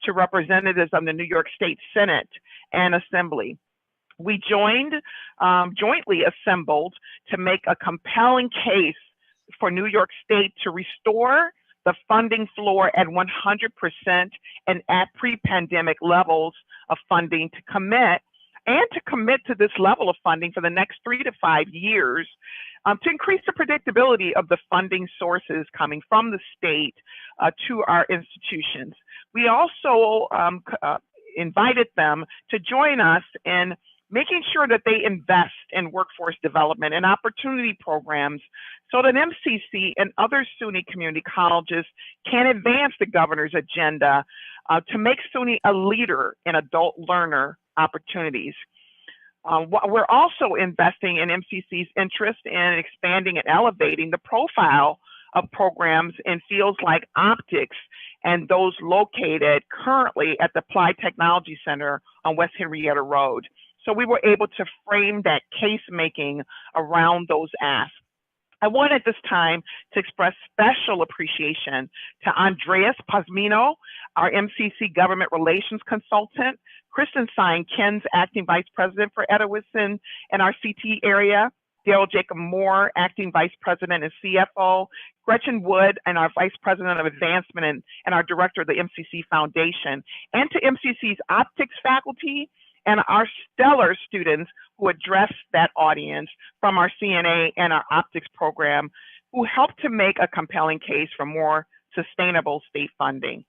to representatives of the New York State Senate and Assembly. We jointly assembled to make a compelling case for New York State to restore the funding floor at 100% and at pre-pandemic levels of funding to commit to this level of funding for the next 3 to 5 years to increase the predictability of the funding sources coming from the state to our institutions. We also invited them to join us in making sure that they invest in workforce development and opportunity programs so that MCC and other SUNY community colleges can advance the governor's agenda to make SUNY a leader in adult learner opportunities. We're also investing in MCC's interest in expanding and elevating the profile of programs in fields like optics and those located currently at the Applied Technology Center on West Henrietta Road. So we were able to frame that case making around those asks. I want at this time to express special appreciation to Andreas Pasmino, our MCC Government Relations Consultant, Kristen Sine, Ken's Acting Vice President for Edison and our CT area, Daryl Jacob Moore, Acting Vice President and CFO, Gretchen Wood, and our Vice President of Advancement and our Director of the MCC Foundation, and to MCC's optics faculty and our stellar students who address that audience from our CNA and our optics program, who helped to make a compelling case for more sustainable state funding.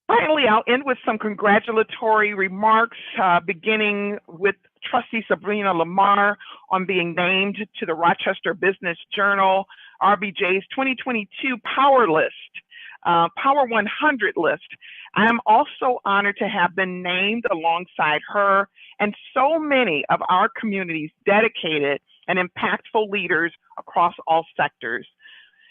Finally, I'll end with some congratulatory remarks, beginning with Trustee Sabrina Lamar on being named to the Rochester Business Journal, RBJ's 2022 Power List, Power 100 list. I am also honored to have been named alongside her and so many of our community's dedicated and impactful leaders across all sectors.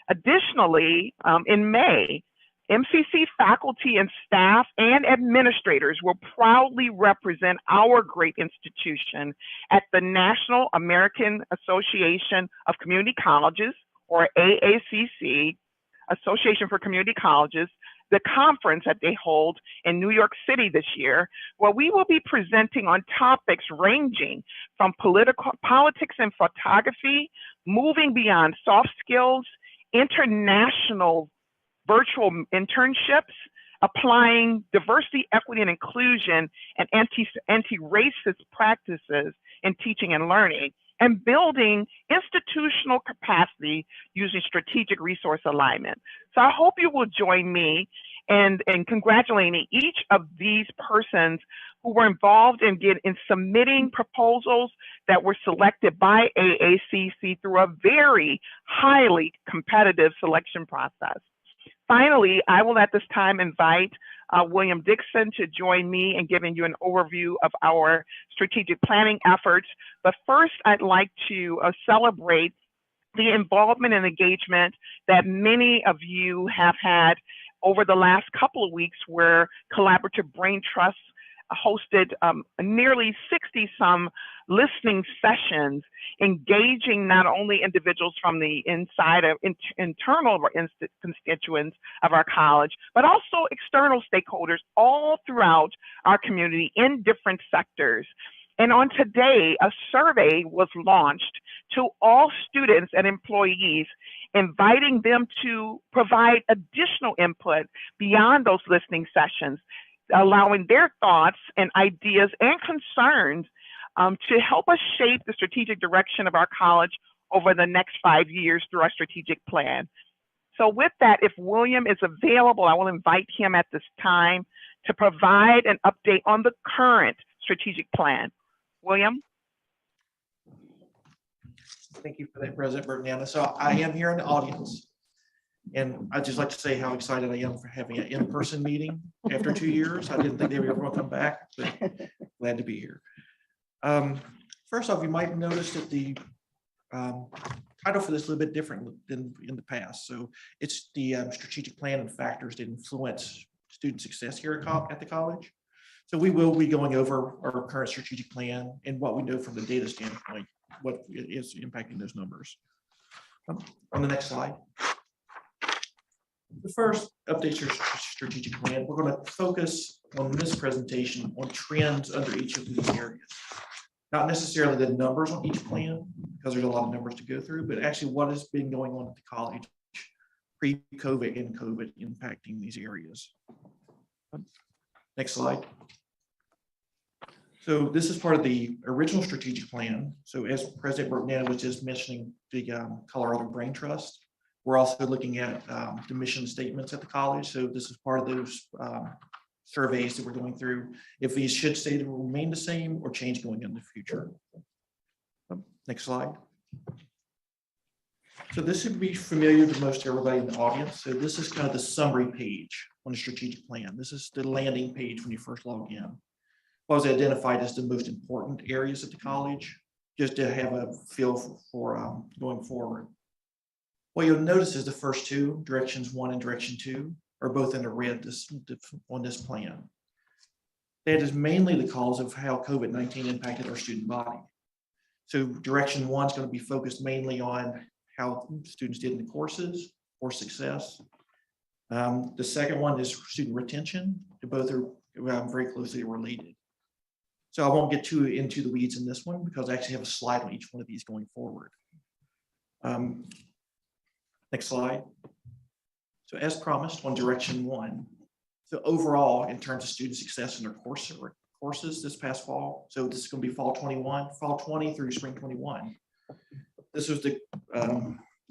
Additionally, in May, MCC faculty and staff and administrators will proudly represent our great institution at the National American Association of Community Colleges, or AACC, Association for Community Colleges, the conference that they hold in New York City this year, where we will be presenting on topics ranging from politics and photography, moving beyond soft skills, international virtual internships, applying diversity, equity, and inclusion, and anti-racist practices in teaching and learning, and building institutional capacity using strategic resource alignment. So I hope you will join me and congratulating each of these persons who were involved in submitting proposals that were selected by AACC through a very highly competitive selection process. Finally, I will at this time invite William Dixon to join me in giving you an overview of our strategic planning efforts. But first, I'd like to celebrate the involvement and engagement that many of you have had over the last couple of weeks, where Collaborative Brain Trust hosted nearly 60-some listening sessions, engaging not only individuals from the inside of internal constituents of our college, but also external stakeholders all throughout our community in different sectors. And on today, a survey was launched to all students and employees, inviting them to provide additional input beyond those listening sessions, allowing their thoughts and ideas and concerns to help us shape the strategic direction of our college over the next 5 years through our strategic plan. So with that, if William is available, I will invite him at this time to provide an update on the current strategic plan. William? Thank you for that, President Bergnana. So I am here in the audience, and I'd just like to say how excited I am for having an in-person meeting after 2 years. I didn't think they were ever going to come back, but glad to be here. First off, you might notice that the title for this is a little bit different than in the past. So it's the strategic plan and factors that influence student success here at the college. So we will be going over our current strategic plan and what we know from the data standpoint, what is impacting those numbers. On the next slide. The first update your strategic plan. We're going to focus on this presentation on trends under each of these areas. Not necessarily the numbers on each plan, because there's a lot of numbers to go through, but actually what has been going on at the college pre-COVID and COVID impacting these areas. Next slide. So this is part of the original strategic plan. So as President Bergnana was just mentioning, the Colorado Brain Trust, we're also looking at the mission statements at the college. So this is part of those surveys that we're going through, if these should stay to remain the same or change going in the future. Next slide. So this should be familiar to most everybody in the audience. So this is kind of the summary page on the strategic plan. This is the landing page when you first log in. What was identified as the most important areas at the college, just to have a feel for going forward. What you'll notice is the first two, directions 1 and direction 2, are both in the red on this plan. That is mainly the cause of how COVID-19 impacted our student body. So direction 1 is going to be focused mainly on how students did in the courses or success. The second one is student retention. Both are very closely related. So I won't get too into the weeds in this one because I actually have a slide on each one of these going forward. Next slide. So as promised on direction 1, so overall in terms of student success in their courses this past fall, so this is going to be fall 21, fall 20 through spring 21. This was the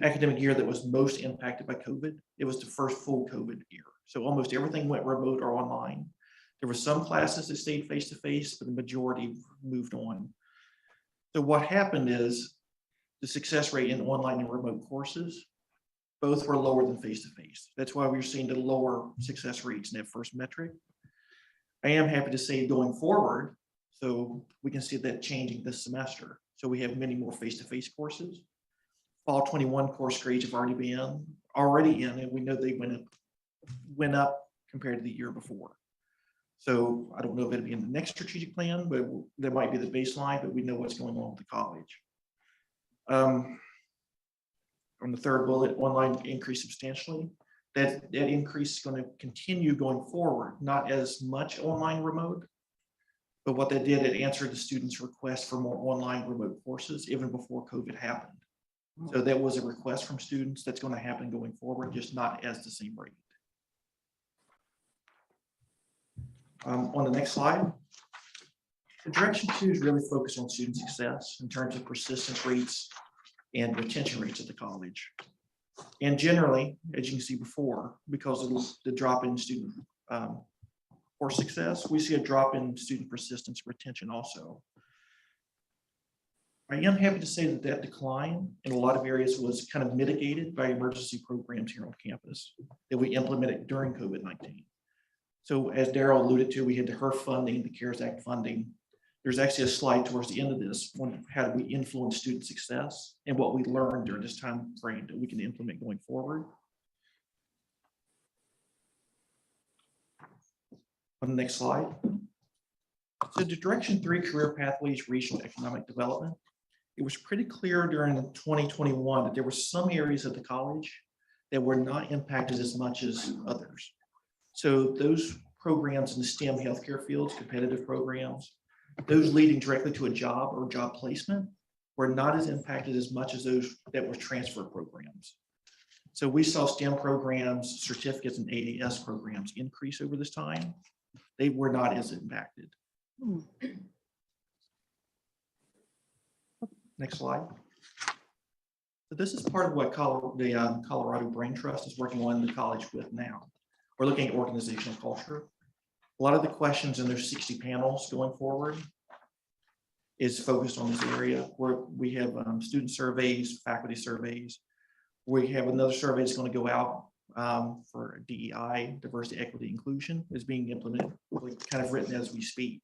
academic year that was most impacted by COVID. It was the first full COVID year. So almost everything went remote or online. There were some classes that stayed face-to-face, but the majority moved on. So what happened is the success rate in online and remote courses, both were lower than face-to-face. That's why we're seeing the lower success rates in that first metric. I am happy to say going forward, so we can see that changing this semester. So we have many more face-to-face courses. Fall 21 course grades have already been in, and we know they went up compared to the year before. So I don't know if it'll be in the next strategic plan, but that might be the baseline, but we know what's going on with the college. On the third bullet, online increased substantially. That increase is going to continue going forward, not as much online remote, but what that did, it answered the students' request for more online remote courses even before COVID happened. So that was a request from students that's going to happen going forward, just not as the same rate. On the next slide, the direction 2 is really focused on student success in terms of persistence rates and retention rates at the college. And generally, as you can see before, because of the drop in student course success, we see a drop in student persistence retention also. I am happy to say that that decline in a lot of areas was kind of mitigated by emergency programs here on campus that we implemented during COVID-19. So as Darrell alluded to, we had the HERF funding, the CARES Act funding. There's actually a slide towards the end of this on how do we influence student success and what we learned during this time frame that we can implement going forward. On the next slide. So the Direction 3 Career Pathways Regional Economic Development, it was pretty clear during 2021 that there were some areas of the college that were not impacted as much as others. So those programs in the STEM healthcare fields, competitive programs, those leading directly to a job or job placement were not as impacted as much as those that were transfer programs. So we saw STEM programs, certificates, and AAS programs increase over this time. They were not as impacted. Next slide. So this is part of what the Colorado Brain Trust is working on in the college with now. We're looking at organizational culture. A lot of the questions in their 60 panels going forward is focused on this area where we have student surveys, faculty surveys. We have another survey that's going to go out for DEI, diversity, equity, inclusion, is being implemented, kind of written as we speak.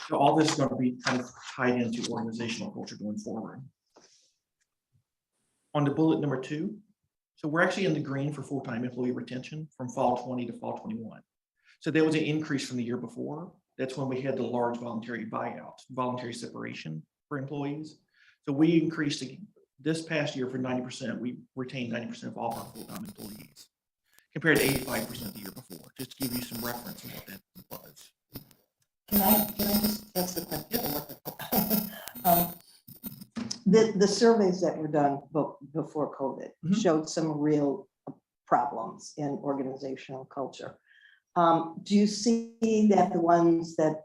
So all this is going to be kind of tied into organizational culture going forward. On to bullet number 2. So we're actually in the green for full-time employee retention from fall 20 to fall 21. So there was an increase from the year before. That's when we had the large voluntary buyouts, voluntary separation for employees. So we increased this past year for 90%. We retained 90% of all our full-time employees compared to 85% the year before, just to give you some reference on what that was. Can I just ask a question? The surveys that were done before COVID showed some real problems in organizational culture. Do you see that the ones that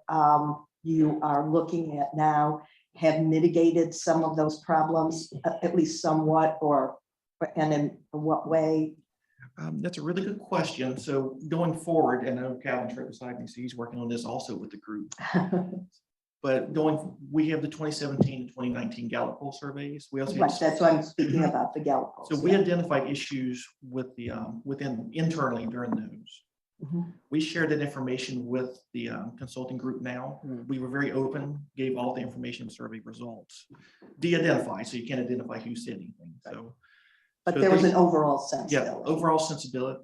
you are looking at now have mitigated some of those problems, at least somewhat, and in what way? That's a really good question. So going forward, and I know Calvin's right beside me, so he's working on this also with the group. But we have the 2017 and 2019 Gallup poll surveys. We also Right, that's what I'm speaking about, the Gallup polls. So we identified issues with the within internally during those. We shared that information with the consulting group now. We were very open, gave all the information, survey results, de-identify, so you can't identify who said anything. But there was an overall sensibility. Yeah, overall sensibility,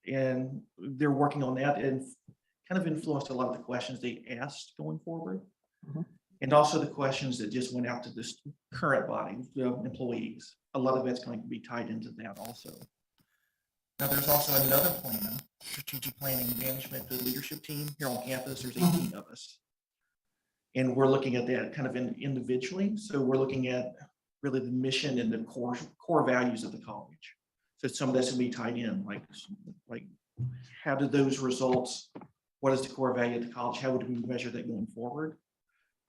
and they're working on that and kind of influenced a lot of the questions they asked going forward. And also the questions that just went out to this current body, the employees. A lot of that's going to be tied into that also. Now, there's also another plan, strategic planning management, the leadership team here on campus. There's 18 of us. And we're looking at that kind of individually. So we're looking at really the mission and the core values of the college. So some of that's going to be tied in, like how do those results, what is the core value of the college? How would we measure that going forward?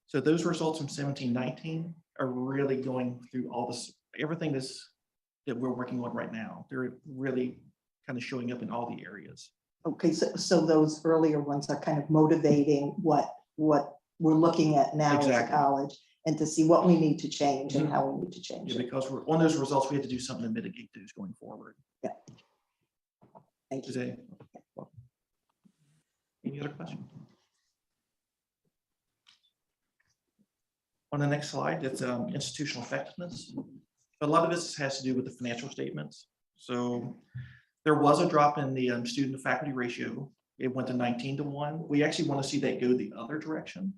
So those results from 17-19 are really going through all this, everything that we're working on right now. They're really kind of showing up in all the areas. Okay, so those earlier ones are kind of motivating what we're looking at now as a college, and to see what we need to change and how we need to change it. Because we're on those results, we have to do something to mitigate those going forward. Yeah. Thank you. Any other questions? On the next slide, it's institutional effectiveness. A lot of this has to do with the financial statements. So there was a drop in the student to faculty ratio. It went to 19-1. We actually want to see that go the other direction.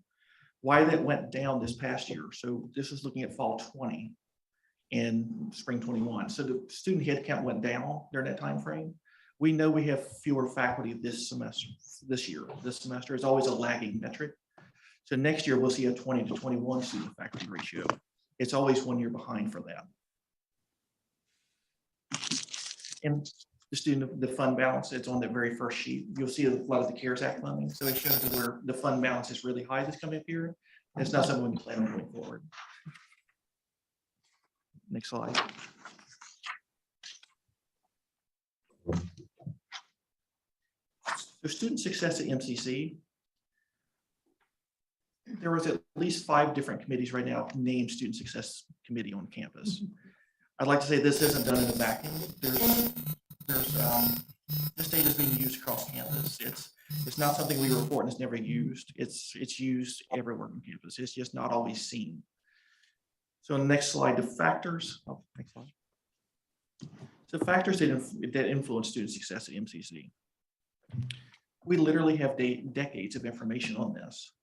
Why that went down this past year. So this is looking at fall 20 and spring 21. So the student headcount went down during that time frame. We know we have fewer faculty this semester. This semester is always a lagging metric. So next year we'll see a 20-21 student faculty ratio. It's always 1 year behind for that. And the fund balance, it's on the very first sheet. You'll see a lot of the CARES Act funding. So it shows where the fund balance is really high this coming up here. It's not something we plan on going forward. Next slide. So student success at MCC, there was at least 5 different committees right now named Student Success Committee on campus. I'd like to say this isn't done in a vacuum. This data is being used across campus. It's not something we report and it's never used. It's used everywhere on campus. It's just not always seen. So next slide, the factors. Oh, next slide. So factors that influence student success at MCC. We literally have decades of information on this.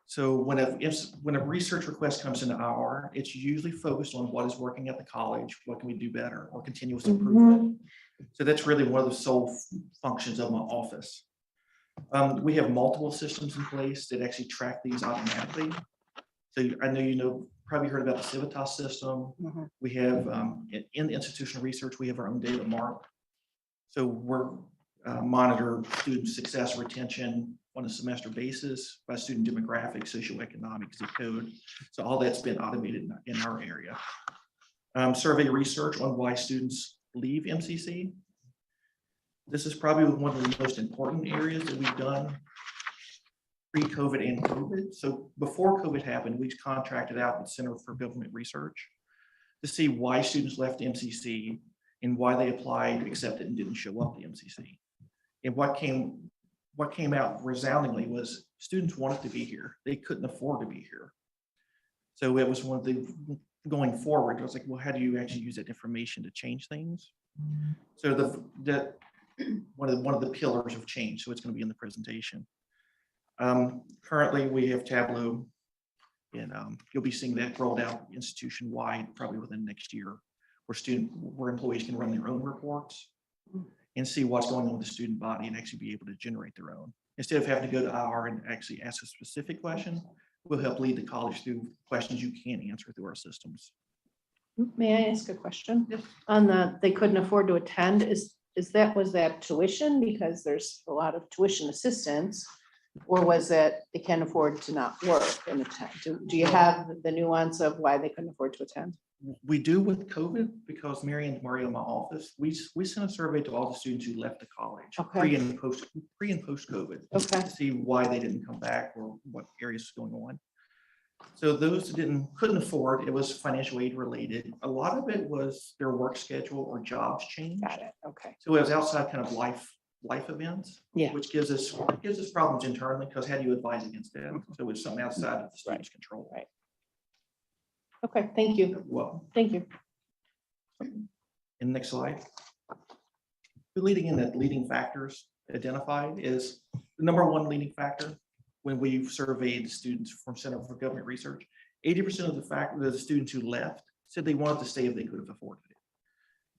So when a research request comes into our, it's usually focused on what is working at the college, what can we do better, or continuous improvement. So that's really one of the sole functions of my office. We have multiple systems in place that actually track these automatically. So I know probably heard about the Civitas system. We have in institutional research, we have our own data mark. So we're monitor student success retention on a semester basis by student demographic, socioeconomic, zip code. So all that's been automated in our area. Survey research on why students leave MCC. This is probably one of the most important areas that we've done pre-COVID and COVID. So before COVID happened, we contracted out with Center for Government Research to see why students left MCC and why they applied, accepted, and didn't show up to MCC. And what came out resoundingly was students wanted to be here. They couldn't afford to be here. So it was one of the, going forward, I was like, well, how do you actually use that information to change things? So one of the pillars of change. So it's going to be in the presentation. Currently, we have Tableau, and you'll be seeing that rolled out institution-wide probably within next year, where employees can run their own reports and see what's going on with the student body and actually be able to generate their own. Instead of having to go to IR and actually ask a specific question, we'll help lead the college through questions you can't answer through our systems. May I ask a question? On they couldn't afford to attend, was that tuition because there's a lot of tuition assistance, or was that they can't afford to not work and attend? Do you have the nuance of why they couldn't afford to attend? We do with COVID because Mary and Mario in my office, we sent a survey to all the students who left the college pre and post COVID to see why they didn't come back or what areas was going on. So those that couldn't afford, it was financial aid related. A lot of it was their work schedule or jobs changed. Got it. Okay. So it was outside kind of life events, Yeah. which gives us problems internally because how do you advise against that? So it's something outside of the student's control. Right. Okay, thank you. Well, thank you. And next slide. The leading factors identified is the number one leading factor when we surveyed students from Center for Government Research. 80% of the students who left said they wanted to stay if they could have afforded it.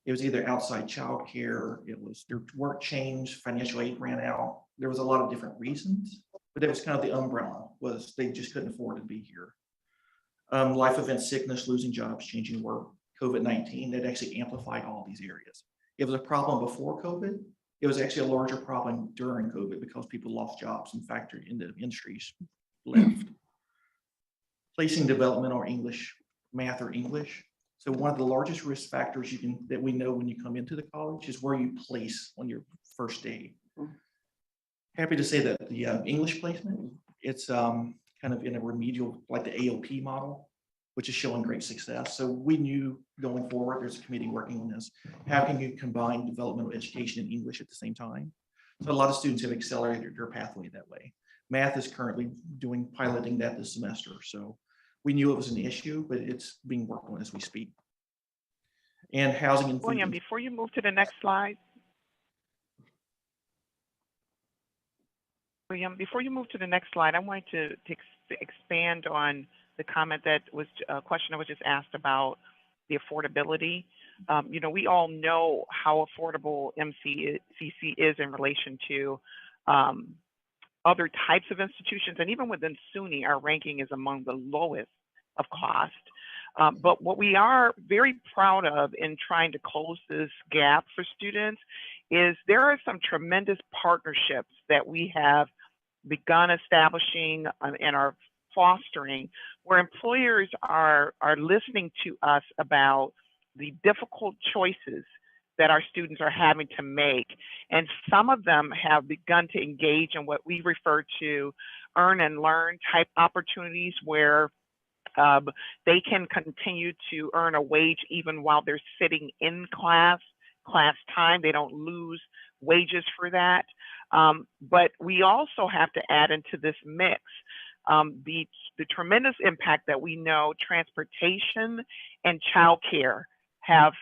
It was either outside childcare, it was their work changed, financial aid ran out. There was a lot of different reasons, but that was kind of the umbrella, was they just couldn't afford to be here. Life events, sickness, losing jobs, changing work, COVID-19, that actually amplified all these areas. It was a problem before COVID. It was actually a larger problem during COVID because people lost jobs and factored into industries left. Placing development or English, math or English. So one of the largest risk factors that we know when you come into the college is where you place on your first day. Happy to say that the English placement, it's kind of in a remedial, like the AOP model, which is showing great success. So we knew going forward, there's a committee working on this. How can you combine developmental education and English at the same time? So a lot of students have accelerated their pathway that way. Math is currently piloting that this semester. So we knew it was an issue, but it's being worked on as we speak. And housing and food. William, before you move to the next slide. William, before you move to the next slide, I wanted to expand on the comment that was a question that was just asked about the affordability. We all know how affordable MCC is in relation to other types of institutions, and even within SUNY, our ranking is among the lowest of cost. But what we are very proud of in trying to close this gap for students is there are some tremendous partnerships that we have begun establishing and are fostering, where employers are listening to us about the difficult choices that our students are having to make. And some of them have begun to engage in what we refer to earn and learn type opportunities, where they can continue to earn a wage even while they're sitting in class time. They don't lose wages for that. But we also have to add into this mix the tremendous impact that we know transportation and childcare have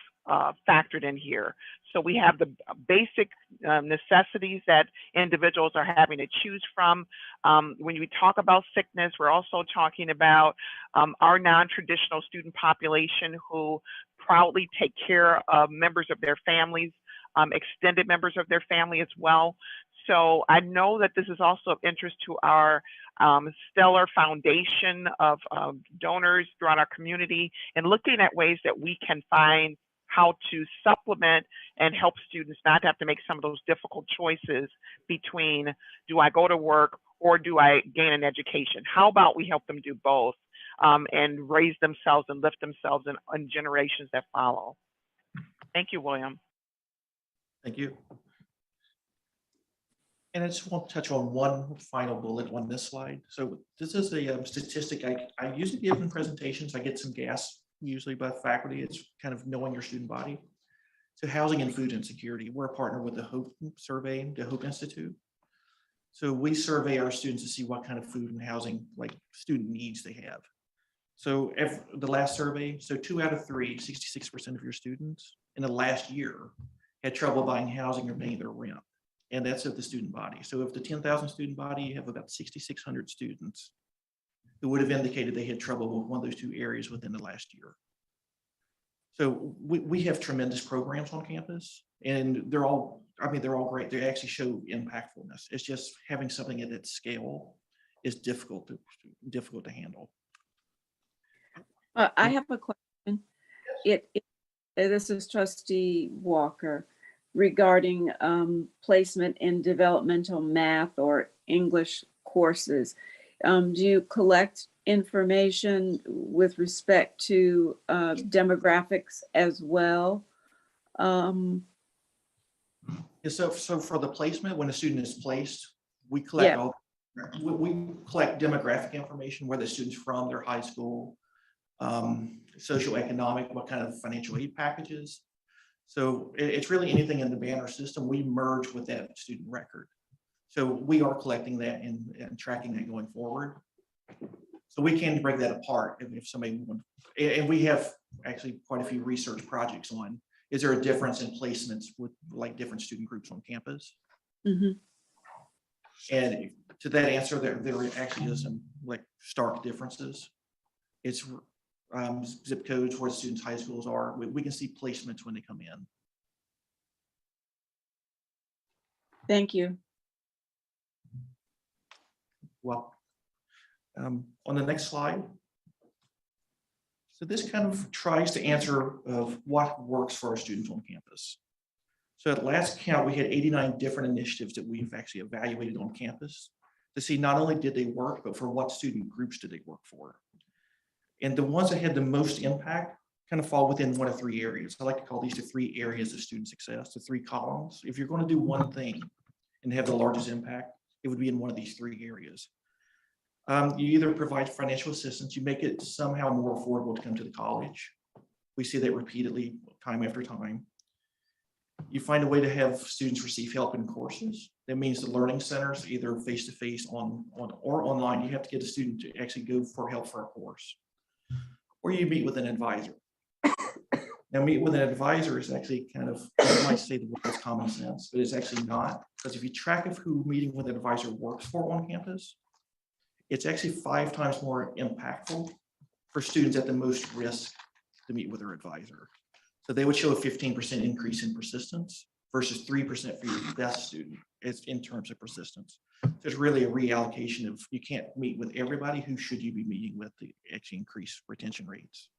factored in here. So we have the basic necessities that individuals are having to choose from. When we talk about sickness, we're also talking about our non-traditional student population who proudly take care of members of their families, extended members of their family as well. So I know that this is also of interest to our stellar foundation of donors throughout our community, and looking at ways that we can find how to supplement and help students not have to make some of those difficult choices between, do I go to work or do I gain an education? How about we help them do both and raise themselves and lift themselves in generations that follow? Thank you, William. Thank you. And I just want to touch on one final bullet on this slide. So this is a statistic I usually give in presentations. I get some gas usually by faculty. It's kind of knowing your student body. So housing and food insecurity. We're a partner with the Hope Survey, the Hope Institute. So we survey our students to see what kind of food and housing, like student needs they have. So if the last survey, so 2 out of 3, 66% of your students in the last year had trouble buying housing or paying their rent. And that's of the student body. So if the 10,000 student body, you have about 6,600 students who would have indicated they had trouble with one of those 2 areas within the last year. So we have tremendous programs on campus, and they're all great. They actually show impactfulness. It's just having something at that scale is difficult to handle. I have a question. This is Trustee Walker regarding placement in developmental math or English courses. Do you collect information with respect to demographics as well? So for the placement, when a student is placed, we collect we collect demographic information, where the student's from, their high school, socioeconomic, what kind of financial aid packages. So it's really anything in the banner system we merge with that student record. So we are collecting that and tracking that going forward. So we can break that apart if somebody wants, and we have actually quite a few research projects on, is there a difference in placements with like different student groups on campus? Mm-hmm. And to that answer, there actually is some like stark differences. It's zip codes where the students' high schools are. We can see placements when they come in. Thank you. Well, on the next slide. So this kind of tries to answer of what works for our students on campus. So at last count, we had 89 different initiatives that we've actually evaluated on campus to see not only did they work, but for what student groups did they work for. And the ones that had the most impact kind of fall within one of 3 areas. I like to call these the 3 areas of student success, the 3 columns. If you're going to do one thing and have the largest impact, it would be in one of these 3 areas. You either provide financial assistance, you make it somehow more affordable to come to the college. We see that repeatedly, time after time. You find a way to have students receive help in courses. That means the learning centers, either face-to-face or online, you have to get a student to actually go for help for a course. Or you meet with an advisor. Now, meet with an advisor is actually kind of, I might say the word is common sense, but it's actually not. Because if you track of who meeting with an advisor works for on campus, it's actually 5 times more impactful for students at the most risk to meet with their advisor. So they would show a 15% increase in persistence versus 3% for your best student. It's in terms of persistence. So it's really a reallocation of, you can't meet with everybody. Who should you be meeting with to actually increase retention rates?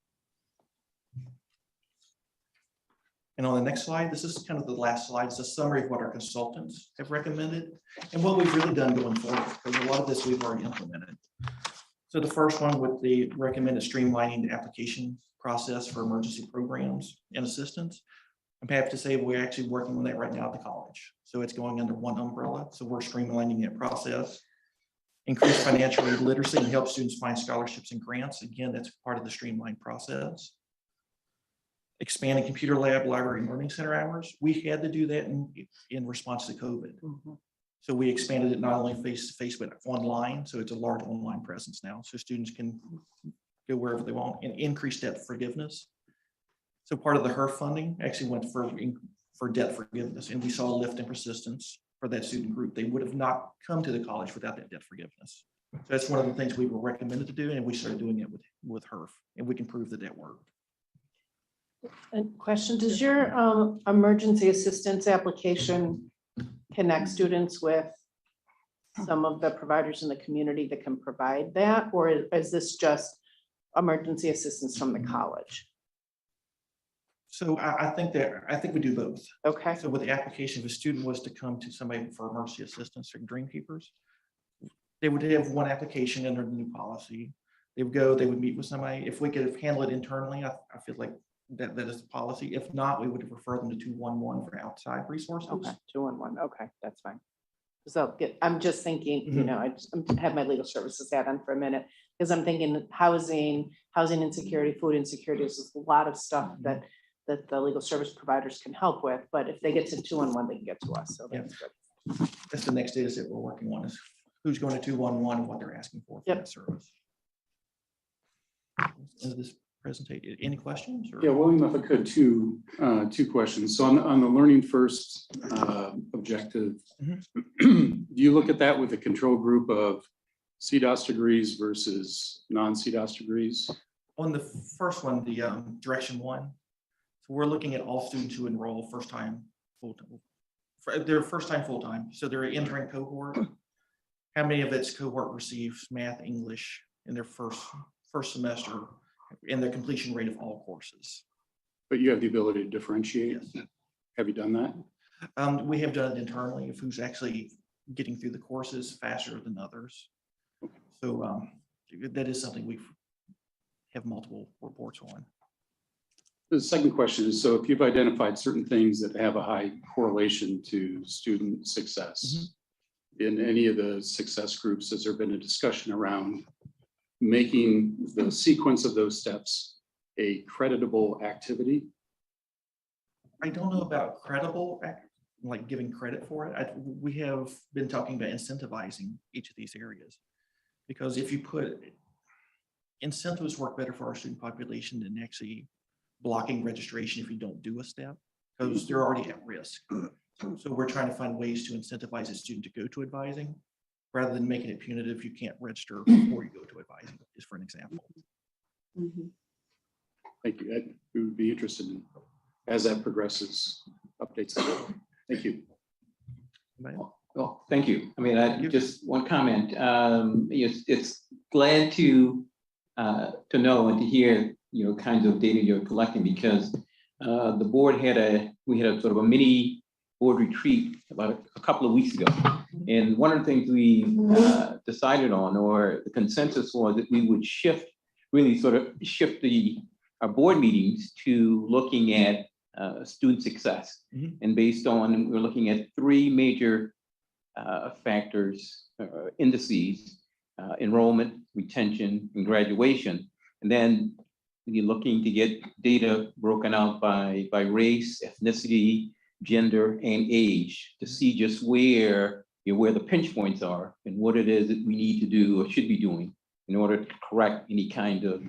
And on the next slide, this is kind of the last slide. It's a summary of what our consultants have recommended and what we've really done going forward, because a lot of this we've already implemented. So the first one with the recommended streamlining the application process for emergency programs and assistance. I'm happy to say we're actually working on that right now at the college. So it's going under one umbrella. So we're streamlining that process. Increase financial literacy and help students find scholarships and grants. Again, that's part of the streamlined process. Expanding computer lab, library, and learning center hours. We had to do that in response to COVID. So we expanded it not only face-to-face, but online. So it's a large online presence now. So students can go wherever they want and increase debt forgiveness. So part of the HERF funding actually went for debt forgiveness, and we saw a lift in persistence for that student group. They would have not come to the college without that debt forgiveness. So that's one of the things we were recommended to do, and we started doing it with HERF, and we can prove that that worked. And question, does your emergency assistance application connect students with some of the providers in the community that can provide that? Or is this just emergency assistance from the college? So I think we do both. Okay, So with the application, if a student was to come to somebody for emergency assistance or Dream Keepers, they would have one application under the new policy. They would go, they would meet with somebody. If we could handle it internally, I feel like that is the policy. If not, we would refer them to 211 for outside resources. okay, 211, okay, that's fine. So I'm just thinking, you know, I have my legal services hat on for a minute, because I'm thinking housing insecurity, food insecurity, is a lot of stuff that the legal service providers can help with, but if they get to 211, they can get to us, so that's good. That's the next data set we're working on, is who's going to 211 and what they're asking for Yep. that service. Is this presentation, any questions? Or? Yeah, William, if I could, two questions. So on the Learning First objective, do you look at that with a control group of CDOS degrees versus non-CDOS degrees? On the first one, the direction one, so we're looking at all students who enroll first time full-time. They're first time full-time, so they're entering cohort. How many of its cohort receives math, English in their first semester, and their completion rate of all courses? But you have the ability to differentiate. Yes. Have you done that? We have done it internally of who's actually getting through the courses faster than others. So that is something we have multiple reports on. The second question is, so if you've identified certain things that have a high correlation to student success, in any of the success groups, has there been a discussion around making the sequence of those steps a creditable activity? I don't know about credible, like giving credit for it. We have been talking about incentivizing each of these areas, because if you put incentives work better for our student population than actually blocking registration if you don't do a step, because they're already at risk. So we're trying to find ways to incentivize a student to go to advising rather than making it punitive. You can't register before you go to advising, just for an example. Thank you. We would be interested in, as that progresses, updates. Thank you. Well, thank you. I mean, just one comment. It's glad to know and to hear, kinds of data you're collecting, because the board we had a sort of a mini board retreat about a couple of weeks ago. And one of the things we decided on, or the consensus was, that we would really sort of shift our board meetings to looking at student success. And based on, we're looking at three major factors, indices: enrollment, retention, and graduation. And then you're looking to get data broken out by race, ethnicity, gender, and age, to see just where the pinch points are and what it is that we need to do or should be doing in order to correct any kind of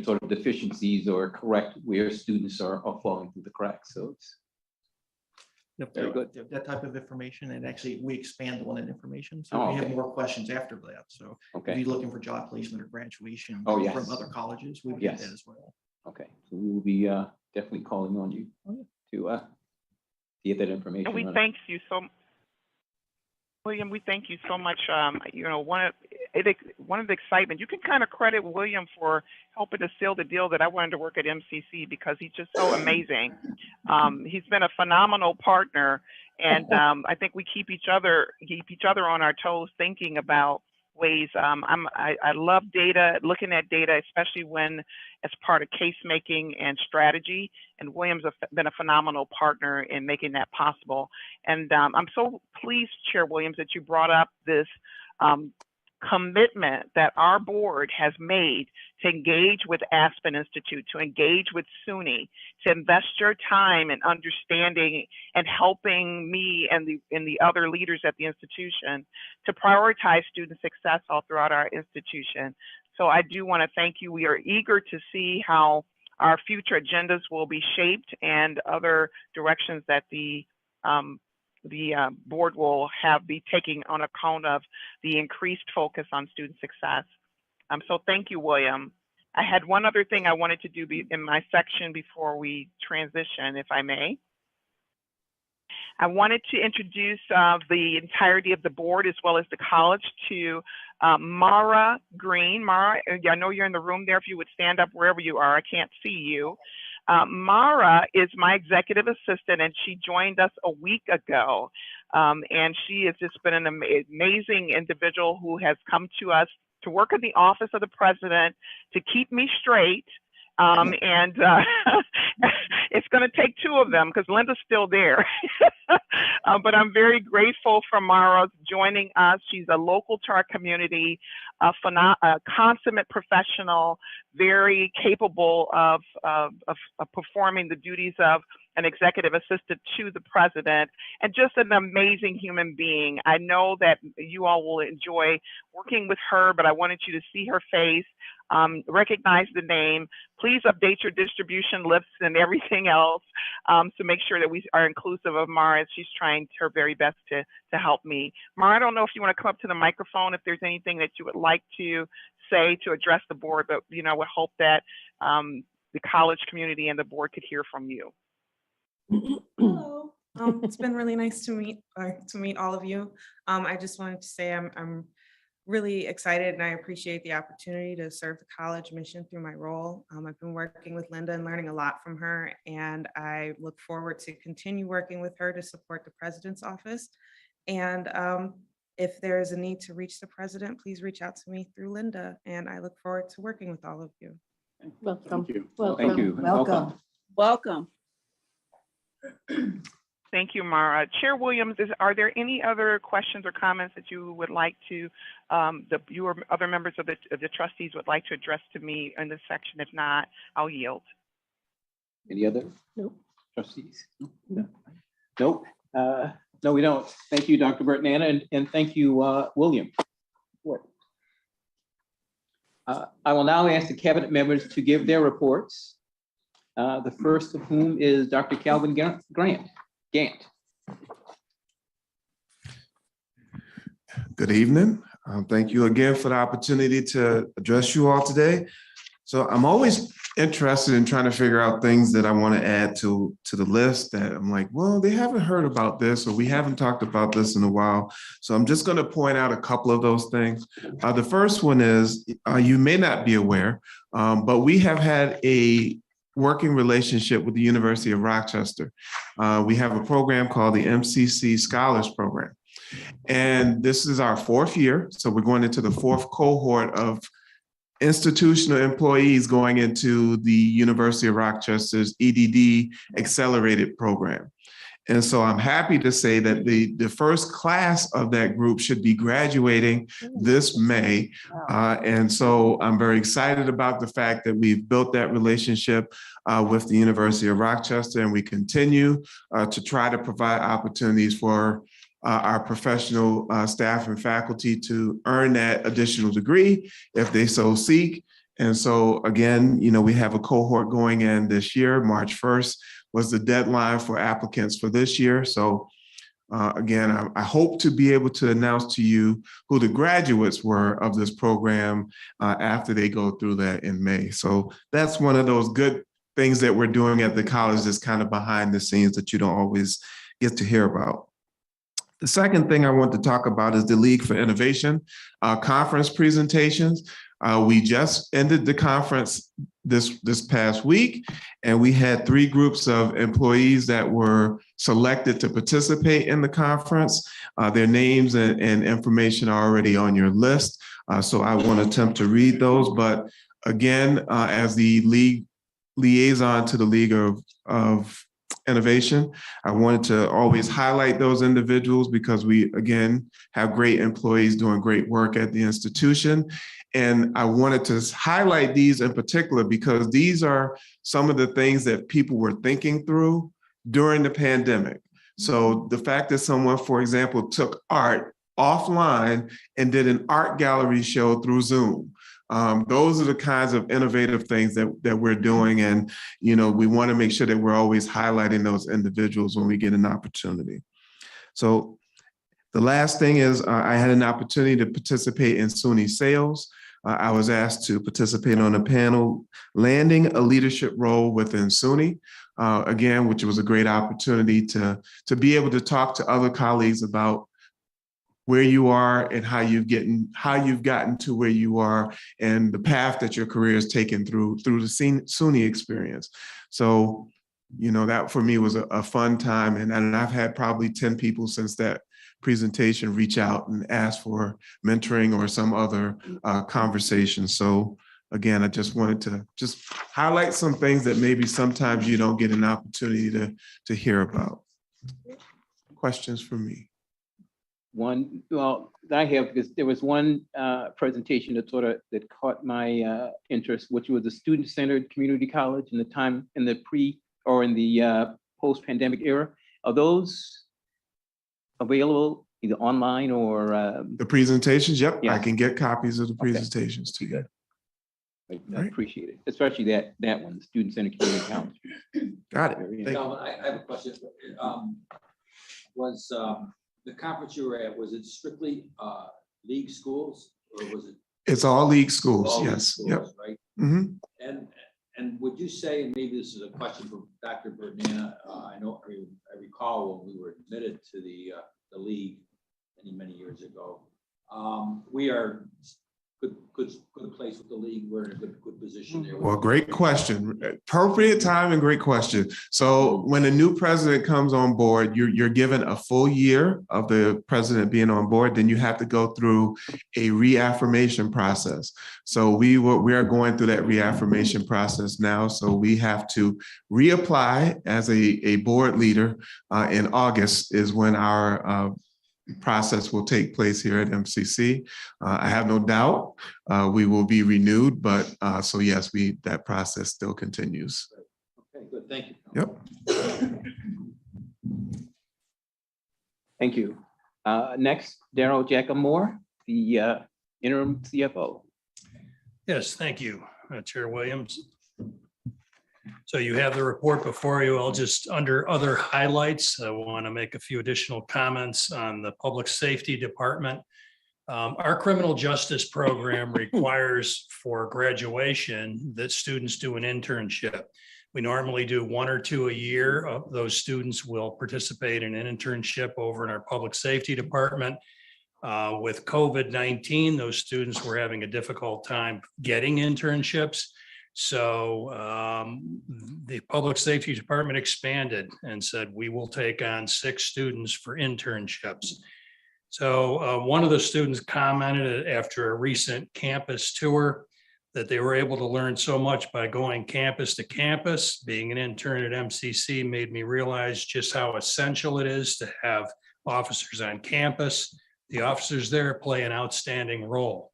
sort of deficiencies, or correct where students are falling through the cracks. So it's very good. That type of information, and actually we expand on that information. So we Okay. have more questions after that. So if Okay. you're looking for job placement or graduation Yes. from other colleges, we get Yes. that as well. Okay. So we will be definitely calling on you to get that information. And we thank you so, William, we thank you so much. One of the excitement, you can kind of credit William for helping to seal the deal that I wanted to work at MCC, because he's just so amazing. He's been a phenomenal partner, and I think we keep each other on our toes, thinking about ways. I love data, looking at data, especially when as part of case making and strategy. And William's been a phenomenal partner in making that possible. And I'm so pleased, Chair Williams, that you brought up this commitment that our board has made to engage with Aspen Institute, to engage with SUNY, to invest your time in understanding and helping me and the other leaders at the institution to prioritize student success all throughout our institution. So I do want to thank you. We are eager to see how our future agendas will be shaped and other directions that the board will be taking on account of the increased focus on student success. So thank you, William. I had one other thing I wanted to do in my section before we transition, if I may. I wanted to introduce the entirety of the board as well as the college to Mara Green. Mara, I know you're in the room there. If you would stand up wherever you are, I can't see you. Mara is my executive assistant, and she joined us a week ago. And she has just been an amazing individual who has come to us to work in the office of the president to keep me straight. And it's going to take two of them because Linda's still there. But I'm very grateful for Mara joining us. She's a local to our community, a consummate professional, very capable of performing the duties of an executive assistant to the president, and just an amazing human being. I know that you all will enjoy working with her, but I wanted you to see her face, recognize the name. Please update your distribution lists and everything else to make sure that we are inclusive of Mara as she's trying her very best to help me. Mara, I don't know if you want to come up to the microphone, if there's anything that you would like to say to address the board, but we hope that the college community and the board could hear from you. Hello. It's been really nice to meet all of you. I just wanted to say I'm really excited and I appreciate the opportunity to serve the college mission through my role. I've been working with Linda and learning a lot from her, and I look forward to continue working with her to support the president's office. And if there is a need to reach the president, please reach out to me through Linda, and I look forward to working with all of you. Welcome. Thank you. Welcome. Thank you. Welcome. Welcome. Thank you, Mara. Chair Williams, are there any other questions or comments that you would like to, you or other members of the trustees would like to address to me in this section? If not, I'll yield. Any other? Nope. Trustees? No. Nope. No, we don't. Thank you, Dr. Burton Anna, and thank you, William. I will now ask the cabinet members to give their reports. The first of whom is Dr. Calvin Gant. Good evening. Thank you again for the opportunity to address you all today. So I'm always interested in trying to figure out things that I want to add to the list that I'm like, well, they haven't heard about this, or we haven't talked about this in a while. So I'm just going to point out a couple of those things. The first one is, you may not be aware, but we have had a working relationship with the University of Rochester. We have a program called the MCC Scholars Program. And this is our fourth year. So we're going into the fourth cohort of institutional employees going into the University of Rochester's EDD Accelerated Program. And so I'm happy to say that the first class of that group should be graduating this May. And so I'm very excited about the fact that we've built that relationship with the University of Rochester, and we continue to try to provide opportunities for our professional staff and faculty to earn that additional degree if they so seek. And so again, we have a cohort going in this year. March 1st was the deadline for applicants for this year. So again, I hope to be able to announce to you who the graduates were of this program after they go through that in May. So that's one of those good things that we're doing at the college that's kind of behind the scenes that you don't always get to hear about. The second thing I want to talk about is the League for Innovation conference presentations. We just ended the conference this past week, and we had 3 groups of employees that were selected to participate in the conference. Their names and information are already on your list, so I won't attempt to read those. But again, as the league liaison to the League of Innovation, I wanted to always highlight those individuals because we, again, have great employees doing great work at the institution. And I wanted to highlight these in particular because these are some of the things that people were thinking through during the pandemic. So the fact that someone, for example, took art offline and did an art gallery show through Zoom. Those are the kinds of innovative things that we're doing. And, you know, we want to make sure that we're always highlighting those individuals when we get an opportunity. So the last thing is I had an opportunity to participate in SUNY Sales. I was asked to participate on a panel, Landing a Leadership Role Within SUNY, again, which was a great opportunity to be able to talk to other colleagues about where you are and how you've gotten to where you are and the path that your career has taken through the SUNY experience. So, you know, that for me was a fun time. And I've had probably 10 people since that presentation reach out and ask for mentoring or some other conversation. So again, I just wanted to just highlight some things that maybe sometimes you don't get an opportunity to hear about. Questions for me? One, well, that I have, because there was one presentation that caught my interest, which was the student-centered community college in the time in the post-pandemic era. Are those available either online or? The presentations, yep, Yeah. I can get copies of the presentations to you. I appreciate it, especially that one, student-centered community college. Got it. Very Thank you. Calvin, I have a question. Was the conference you were at, was it strictly league schools or was it? It's all league schools, all league yes. schools, Yep. Right? Mhm. And would you say, and maybe this is a question for Dr. Bernana, I recall when we were admitted to the league many years ago, we are good place with the league. We're in a good position there. Well, great question. Appropriate time and great question. So when a new president comes on board, you're given a full year of the president being on board, then you have to go through a reaffirmation process. So we are going through that reaffirmation process now. So we have to reapply as a board leader in August is when our process will take place here at MCC. I have no doubt we will be renewed, but so yes, that process still continues. Okay, good, thank you. Yep. Thank you. Next, Darrell Jackamore, the interim CFO. Yes, thank you, Chair Williams. So you have the report before you. I'll just, under other highlights, I want to make a few additional comments on the Public Safety Department. Our criminal justice program requires for graduation that students do an internship. We normally do 1 or 2 a year. Those students will participate in an internship over in our Public Safety Department. With COVID-19, those students were having a difficult time getting internships. So the Public Safety Department expanded and said, we will take on 6 students for internships. So one of the students commented after a recent campus tour that they were able to learn so much by going campus to campus. Being an intern at MCC made me realize just how essential it is to have officers on campus. The officers there play an outstanding role.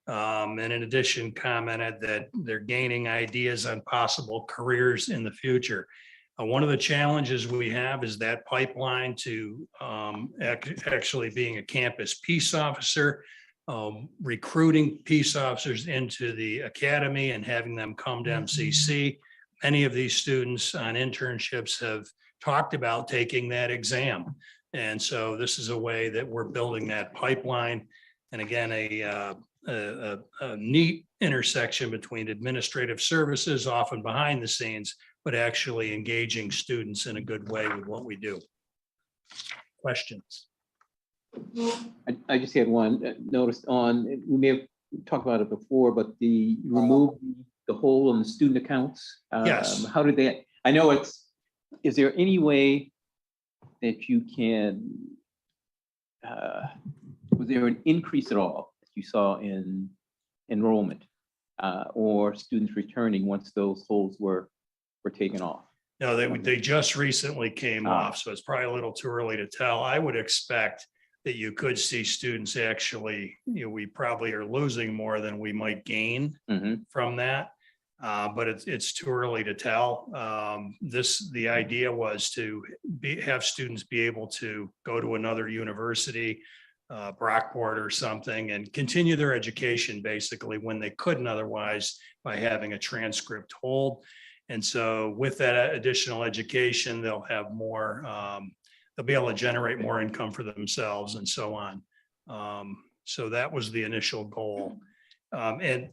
And in addition, commented that they're gaining ideas on possible careers in the future. One of the challenges we have is that pipeline to actually being a campus peace officer, recruiting peace officers into the academy and having them come to MCC. Many of these students on internships have talked about taking that exam. And so this is a way that we're building that pipeline. And again, a neat intersection between administrative services, often behind the scenes, but actually engaging students in a good way with what we do. Questions? I just had one noticed on, we may have talked about it before, but you removed the hold on the student accounts? Yes. How did that, I know is there any way that you can, was there an increase at all that you saw in enrollment or students returning once those holds were taken off? No, they just recently came off, so it's probably a little too early to tell. I would expect that you could see students actually, we probably are losing more than we might gain from that. But it's too early to tell. The idea was to have students be able to go to another university, Brockport or something, and continue their education basically when they couldn't otherwise by having a transcript hold. And so with that additional education, they'll have more, they'll be able to generate more income for themselves and so on. So that was the initial goal. And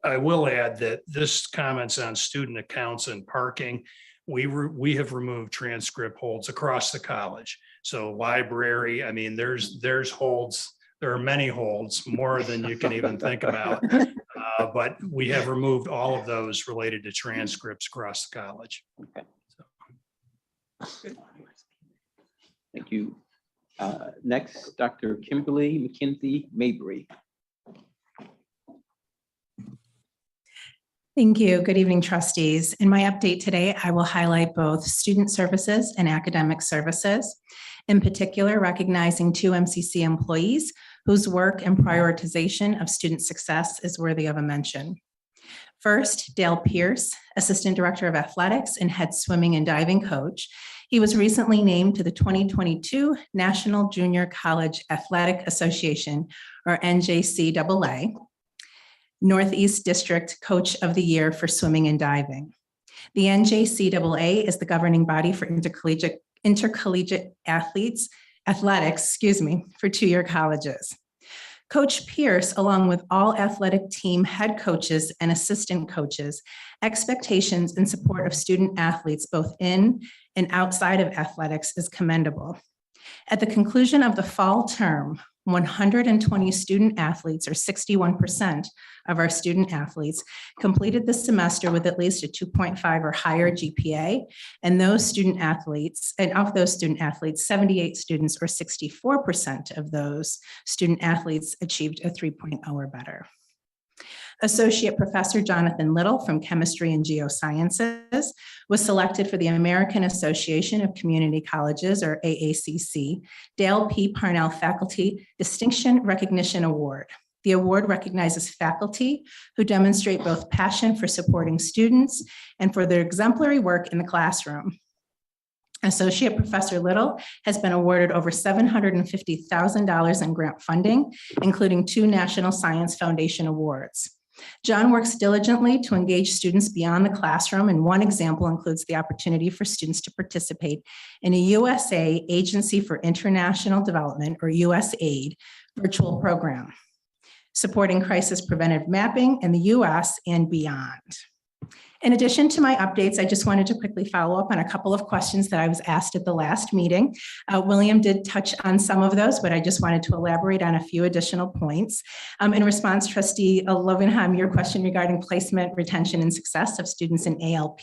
I will add that this comments on student accounts and parking. We have removed transcript holds across the college. So library, I mean, there's holds. There are many holds, more than you can even think about. But we have removed all of those related to transcripts across the college. Okay. Thank you. Next, Dr. Kimberly McKenzie Mabry. Thank you. Good evening, trustees. In my update today, I will highlight both student services and academic services. In particular, recognizing 2 MCC employees whose work and prioritization of student success is worthy of a mention. First, Dale Pierce, Assistant Director of Athletics and Head Swimming and Diving Coach. He was recently named to the 2022 National Junior College Athletic Association, or NJCAA, Northeast District Coach of the Year for Swimming and Diving. The NJCAA is the governing body for intercollegiate athletics, for 2-year colleges. Coach Pierce, along with all athletic team head coaches and assistant coaches, expectations and support of student athletes both in and outside of athletics is commendable. At the conclusion of the fall term, 120 student athletes, or 61% of our student athletes, completed the semester with at least a 2.5 or higher GPA. And of those student athletes, 78 students, or 64% of those student athletes, achieved a 3.0 or better. Associate Professor Jonathan Little from Chemistry and Geosciences was selected for the American Association of Community Colleges, or AACC, Dale P. Parnell Faculty Distinction Recognition Award. The award recognizes faculty who demonstrate both passion for supporting students and for their exemplary work in the classroom. Associate Professor Little has been awarded over $750,000 in grant funding, including 2 National Science Foundation awards. John works diligently to engage students beyond the classroom, and one example includes the opportunity for students to participate in a USA Agency for International Development, or USAID, virtual program, supporting crisis preventive mapping in the US and beyond. In addition to my updates, I just wanted to quickly follow up on a couple of questions that I was asked at the last meeting. William did touch on some of those, but I just wanted to elaborate on a few additional points. In response, Trustee Lovenheim, your question regarding placement, retention, and success of students in ALP,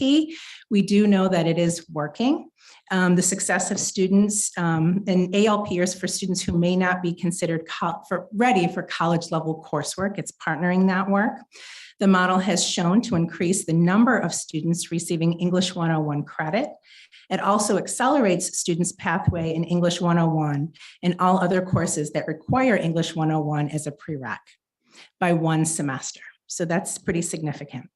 we do know that it is working. The success of students in ALPers for students who may not be considered ready for college level coursework, it's partnering that work. The model has shown to increase the number of students receiving English 101 credit. It also accelerates students' pathway in English 101 and all other courses that require English 101 as a prereq by 1 semester. So that's pretty significant.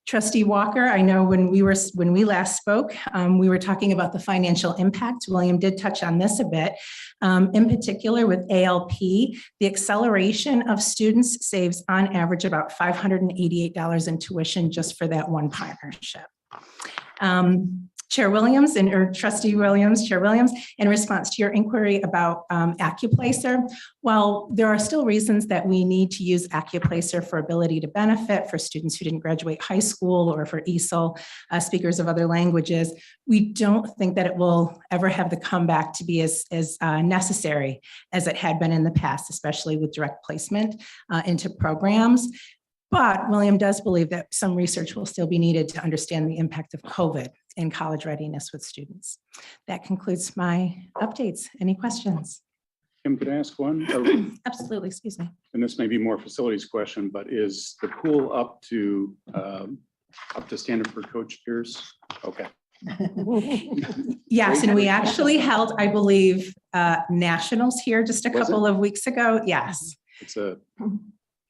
Trustee Walker, I know when we last spoke, we were talking about the financial impact. William did touch on this a bit. In particular with ALP, the acceleration of students saves on average about $588 in tuition just for that one partnership. Chair Williams or Trustee Williams, Chair Williams, in response to your inquiry about AccuPlacer, while there are still reasons that we need to use AccuPlacer for ability to benefit for students who didn't graduate high school or for ESOL speakers of other languages, we don't think that it will ever have the comeback to be as necessary as it had been in the past, especially with direct placement into programs. But William does believe that some research will still be needed to understand the impact of COVID in college readiness with students. That concludes my updates. Any questions? Kim, could I ask one? Absolutely, excuse me. And this may be more facilities question, but is the pool up to standard for Coach Pierce? Okay. Yes, and we actually held, I believe, nationals here just a couple of weeks ago. Yes. It's a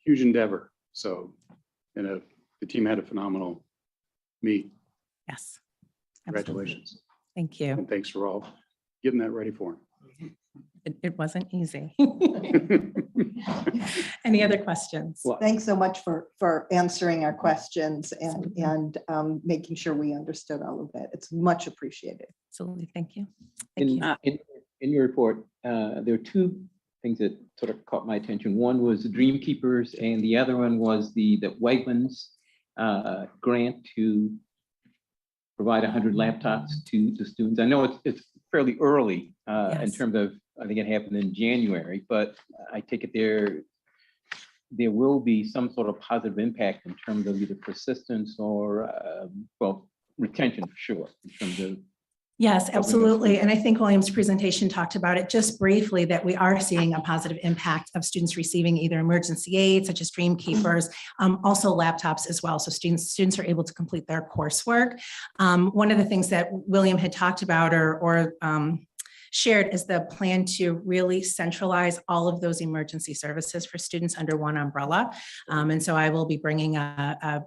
huge endeavor. So, and the team had a phenomenal meet. Yes. Congratulations. Thank you. And thanks for all getting that ready for him. It wasn't easy. Any other questions? Well, Thanks so much for answering our questions and making sure we understood all of that. It's much appreciated. Absolutely. Thank you. Thank you. In your report, there are two things that sort of caught my attention. One was the Dream Keepers, and the other one was the Wegmans grant to provide 100 laptops to the students. I know it's fairly early in terms of, I think it happened in January, but I take it there will be some sort of positive impact in terms of either persistence or, well, retention for sure, in terms of. Yes, absolutely. And I think William's presentation talked about it just briefly, that we are seeing a positive impact of students receiving either emergency aid, such as Dream Keepers, also laptops as well. So students are able to complete their coursework. One of the things that William had talked about or shared is the plan to really centralize all of those emergency services for students under one umbrella. And so I will be bringing a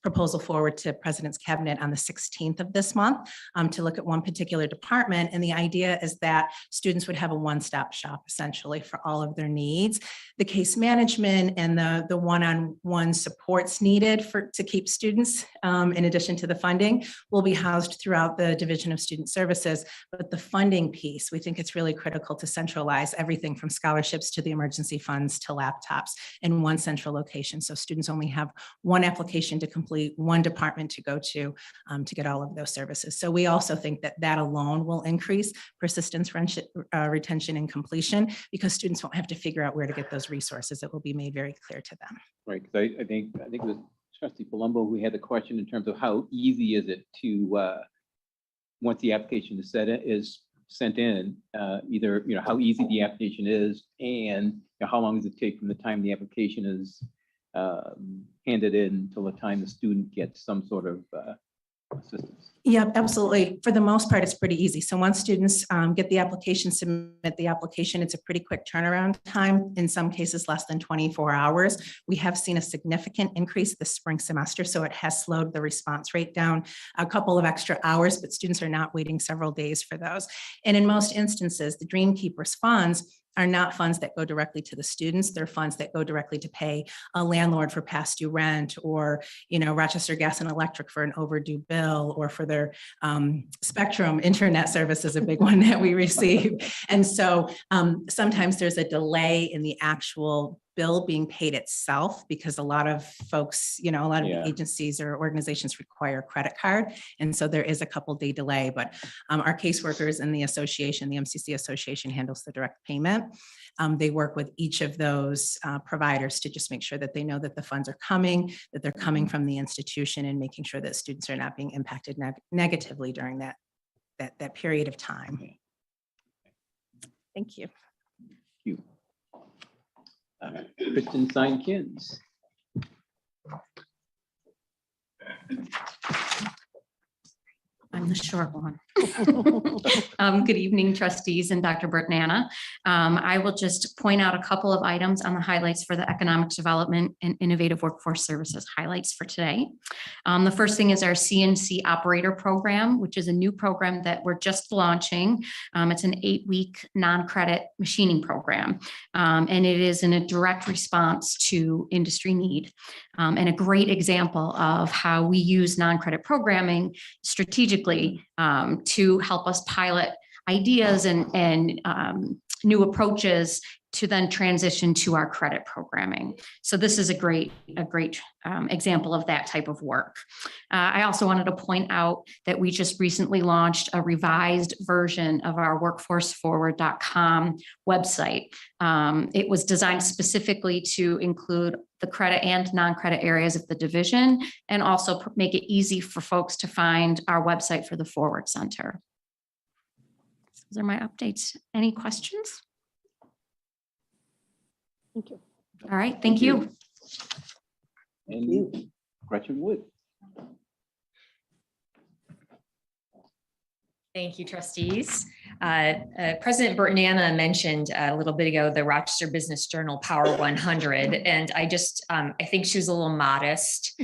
proposal forward to President's Cabinet on the 16th of this month to look at one particular department. And the idea is that students would have a one-stop shop essentially for all of their needs. The case management and the one-on-one supports needed to keep students, in addition to the funding, will be housed throughout the Division of Student Services. But the funding piece, we think it's really critical to centralize everything from scholarships to the emergency funds to laptops in one central location. So students only have one application to complete, one department to go to get all of those services. So we also think that that alone will increase persistence, retention, and completion, because students won't have to figure out where to get those resources. It will be made very clear to them. Right, because I think it was Trustee Palumbo who had the question in terms of how easy is it to, once the application is sent in, either, how easy the application is and how long does it take from the time the application is handed in till the time the student gets some sort of assistance. Yeah, absolutely. For the most part, it's pretty easy. So once students get the application, submit the application, it's a pretty quick turnaround time, in some cases less than 24 hours. We have seen a significant increase this spring semester, so it has slowed the response rate down a couple of extra hours, but students are not waiting several days for those. And in most instances, the Dream Keepers funds are not funds that go directly to the students. They're funds that go directly to pay a landlord for past due rent, or, Rochester Gas and Electric for an overdue bill, or for their Spectrum internet service is a big one that we receive. And so sometimes there's a delay in the actual bill being paid itself, because a lot of folks, a lot of agencies or organizations require a credit card. And so there is a couple-day delay, but our caseworkers in the association, the MCC Association, handles the direct payment. They work with each of those providers to just make sure that they know that the funds are coming, that they're coming from the institution, and making sure that students are not being impacted negatively during that period of time. Thank you. Thank you. Kristen Seinkins. I'm the short one. Good evening, trustees and Dr. Bertnana. I will just point out a couple of items on the highlights for the Economic Development and Innovative Workforce Services highlights for today. The first thing is our CNC Operator Program, which is a new program that we're just launching. It's an 8-week non-credit machining program, and it is in a direct response to industry need, and a great example of how we use non-credit programming strategically to help us pilot ideas and new approaches to then transition to our credit programming. So this is a great example of that type of work. I also wanted to point out that we just recently launched a revised version of our workforceforward.com website. It was designed specifically to include the credit and non-credit areas of the division, and also make it easy for folks to find our website for the Forward Center. Those are my updates. Any questions? Thank you. All right, thank you. And Gretchen Wood. Thank you, trustees. President Bertnana mentioned a little bit ago the Rochester Business Journal Power 100, and I think she was a little modest.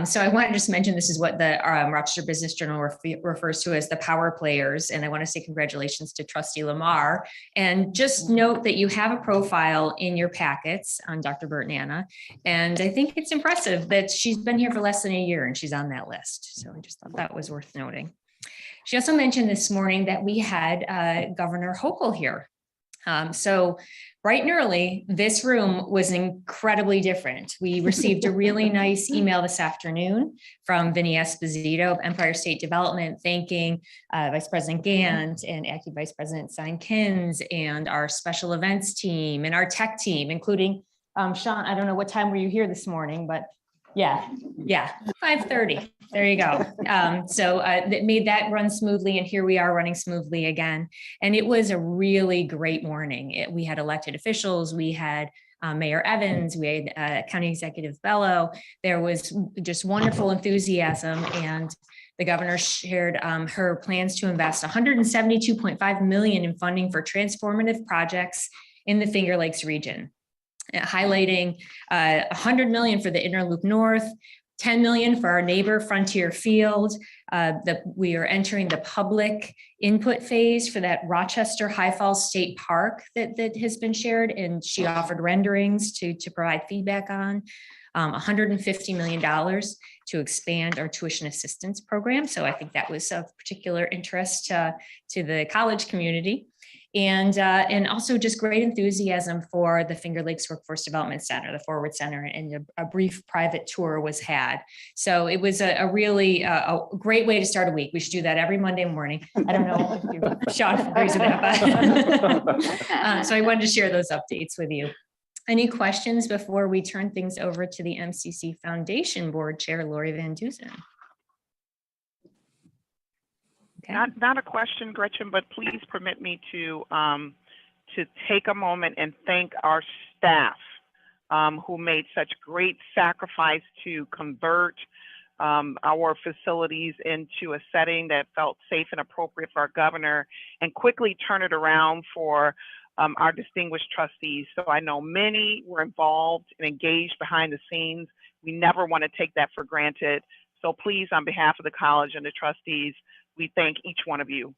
So I want to just mention this is what the Rochester Business Journal refers to as the power players, and I want to say congratulations to Trustee Lamar. And just note that you have a profile in your packets on Dr. Bertnana, and I think it's impressive that she's been here for less than a year and she's on that list. So I just thought that was worth noting. She also mentioned this morning that we had Governor Hochul here. So bright and early, this room was incredibly different. We received a really nice email this afternoon from Vinny Esposito of Empire State Development, thanking Vice President Gant and Acting Vice President Seinkins and our special events team and our tech team, including Sean. I don't know what time were you here this morning, but yeah, 5:30. There you go. So that made that run smoothly, and here we are running smoothly again. And it was a really great morning. We had elected officials, we had Mayor Evans, we had County Executive Bello. There was just wonderful enthusiasm, and the governor shared her plans to invest $172.5 million in funding for transformative projects in the Finger Lakes region, highlighting $100 million for the Inner Loop North, $10 million for our neighbor Frontier Field. We are entering the public input phase for that Rochester High Falls State Park that has been shared, and she offered renderings to provide feedback on. $150 million to expand our tuition assistance program. So I think that was of particular interest to the college community. And also just great enthusiasm for the Finger Lakes Workforce Development Center, the Forward Center, and a brief private tour was had. So it was a really great way to start a week. We should do that every Monday morning. I don't know if you, Sean agrees with that, but so I wanted to share those updates with you. Any questions before we turn things over to the MCC Foundation Board Chair, Lori Van Dusen? Okay. Not a question, Gretchen, but please permit me to take a moment and thank our staff who made such great sacrifice to convert our facilities into a setting that felt safe and appropriate for our governor, and quickly turn it around for our distinguished trustees. So I know many were involved and engaged behind the scenes. We never want to take that for granted. So please, on behalf of the college and the trustees, we thank each one of you.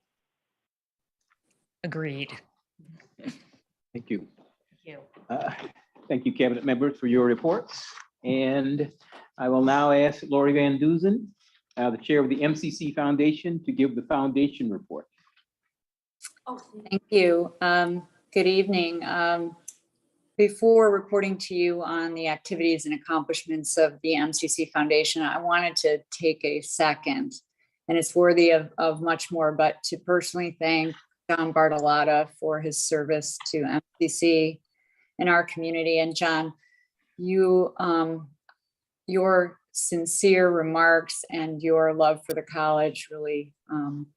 Agreed. Thank you. Thank you. Thank you, cabinet members, for your reports. And I will now ask Lori Van Dusen, the chair of the MCC Foundation, to give the foundation report. Oh, thank you. Good evening. Before reporting to you on the activities and accomplishments of the MCC Foundation, I wanted to take a second, and it's worthy of much more, but to personally thank John Bartolotta for his service to MCC and our community. And John, your sincere remarks and your love for the college really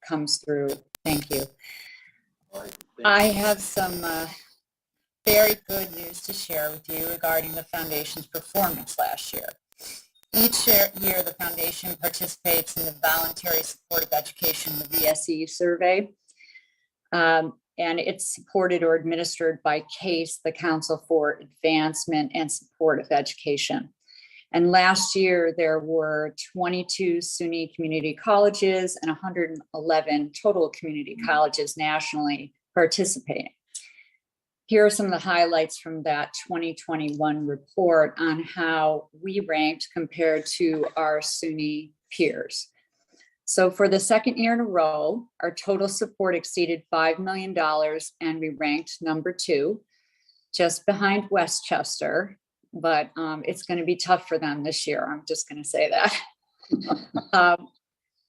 comes through. Thank you. I have some very good news to share with you regarding the Foundation's performance last year. Each year, the Foundation participates in the Voluntary Supportive Education, the VSE survey, and it's supported or administered by CASE, the Council for Advancement and Support of Education. And last year, there were 22 SUNY community colleges and 111 total community colleges nationally participating. Here are some of the highlights from that 2021 report on how we ranked compared to our SUNY peers. So for the second year in a row, our total support exceeded $5 million and we ranked number 2. just behind Westchester, but it's going to be tough for them this year. I'm just going to say that.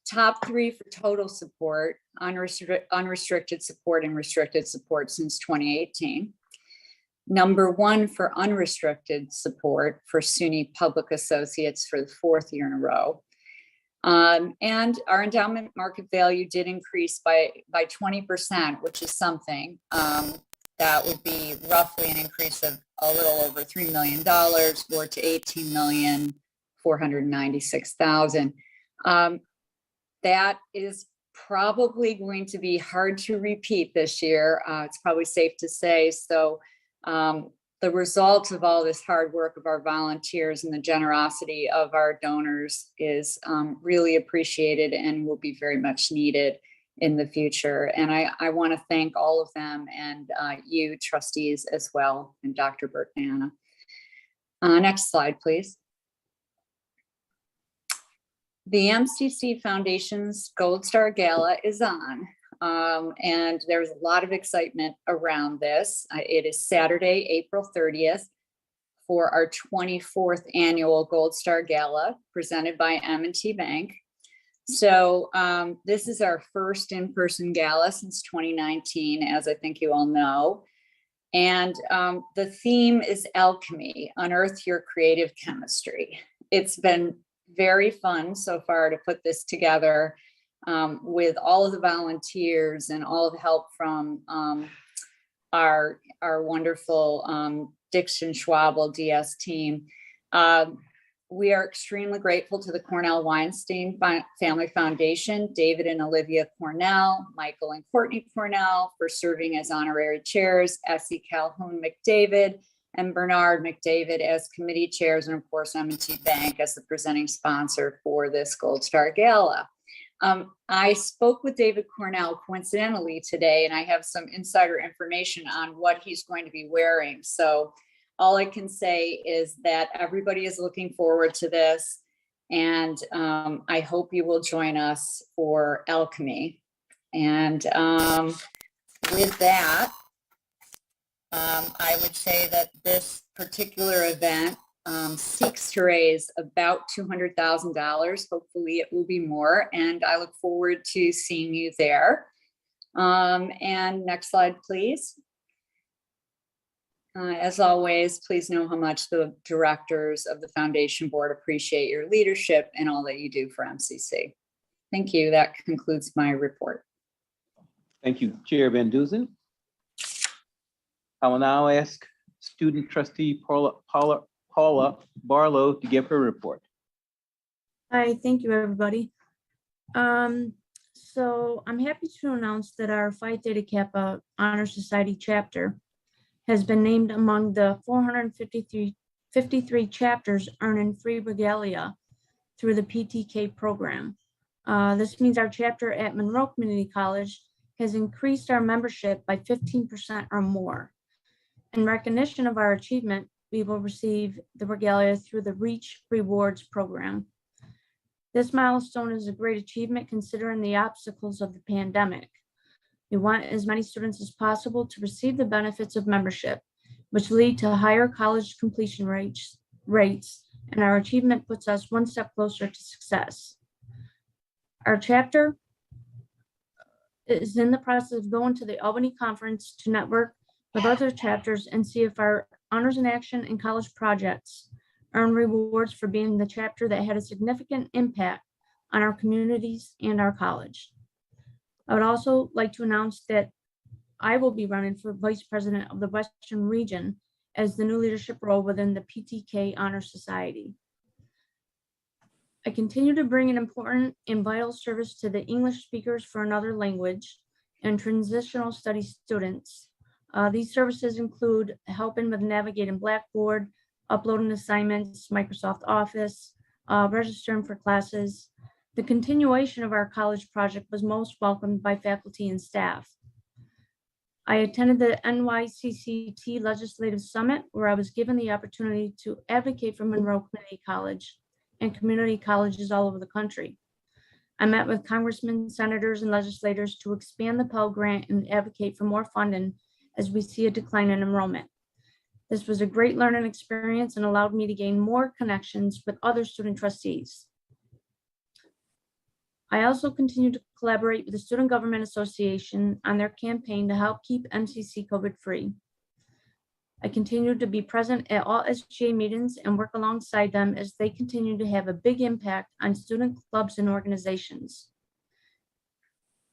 Top 3 for total support, unrestricted support and restricted support since 2018. Number 1 for unrestricted support for SUNY Public Associates for the 4th year in a row. And our endowment market value did increase by 20%, which is something. That would be roughly an increase of a little over $3 million or to $18,496,000. That is probably going to be hard to repeat this year. It's probably safe to say. So the result of all this hard work of our volunteers and the generosity of our donors is really appreciated and will be very much needed in the future. And I want to thank all of them and you trustees as well, and Dr. Bertnana. Next slide, please. The MCC Foundation's Gold Star Gala is on, and there's a lot of excitement around this. It is Saturday, April 30th for our 24th annual Gold Star Gala presented by M&T Bank. So this is our first in-person gala since 2019, as I think you all know. And the theme is alchemy, unearth your creative chemistry. It's been very fun so far to put this together with all of the volunteers and all of the help from our wonderful Dixon Schwabel DS team. We are extremely grateful to the Cornell Weinstein Family Foundation, David and Olivia Cornell, Michael and Courtney Cornell for serving as honorary chairs, Essie Calhoun McDavid, and Bernard McDavid as committee chairs, and of course M&T Bank as the presenting sponsor for this Gold Star Gala. I spoke with David Cornell coincidentally today, and I have some insider information on what he's going to be wearing. So all I can say is that everybody is looking forward to this, and I hope you will join us for alchemy. And with that, I would say that this particular event seeks to raise about $200,000. Hopefully it will be more, and I look forward to seeing you there. And next slide, please. As always, please know how much the directors of the Foundation Board appreciate your leadership and all that you do for MCC. Thank you. That concludes my report. Thank you, Chair Van Duzen. I will now ask student trustee Paula Barlow to give her report. Hi, thank you, everybody. So I'm happy to announce that our Phi Theta Kappa Honor Society chapter has been named among the 453 chapters earning free regalia through the PTK program. This means our chapter at Monroe Community College has increased our membership by 15% or more. In recognition of our achievement, we will receive the regalia through the Reach Rewards program. This milestone is a great achievement considering the obstacles of the pandemic. We want as many students as possible to receive the benefits of membership, which lead to higher college completion rates, and our achievement puts us one step closer to success. Our chapter is in the process of going to the Albany conference to network with other chapters and see if our Honors in Action and college projects earn rewards for being the chapter that had a significant impact on our communities and our college. I would also like to announce that I will be running for Vice President of the Western Region as the new leadership role within the PTK Honor Society. I continue to bring an important and vital service to the English speakers for another language and transitional studies students. These services include helping with navigating Blackboard, uploading assignments, Microsoft Office, registering for classes. The continuation of our college project was most welcomed by faculty and staff. I attended the NYCCT Legislative Summit, where I was given the opportunity to advocate for Monroe Community College and community colleges all over the country. I met with congressmen, senators, and legislators to expand the Pell Grant and advocate for more funding as we see a decline in enrollment. This was a great learning experience and allowed me to gain more connections with other student trustees. I also continue to collaborate with the Student Government Association on their campaign to help keep MCC COVID-free. I continue to be present at all SGA meetings and work alongside them as they continue to have a big impact on student clubs and organizations.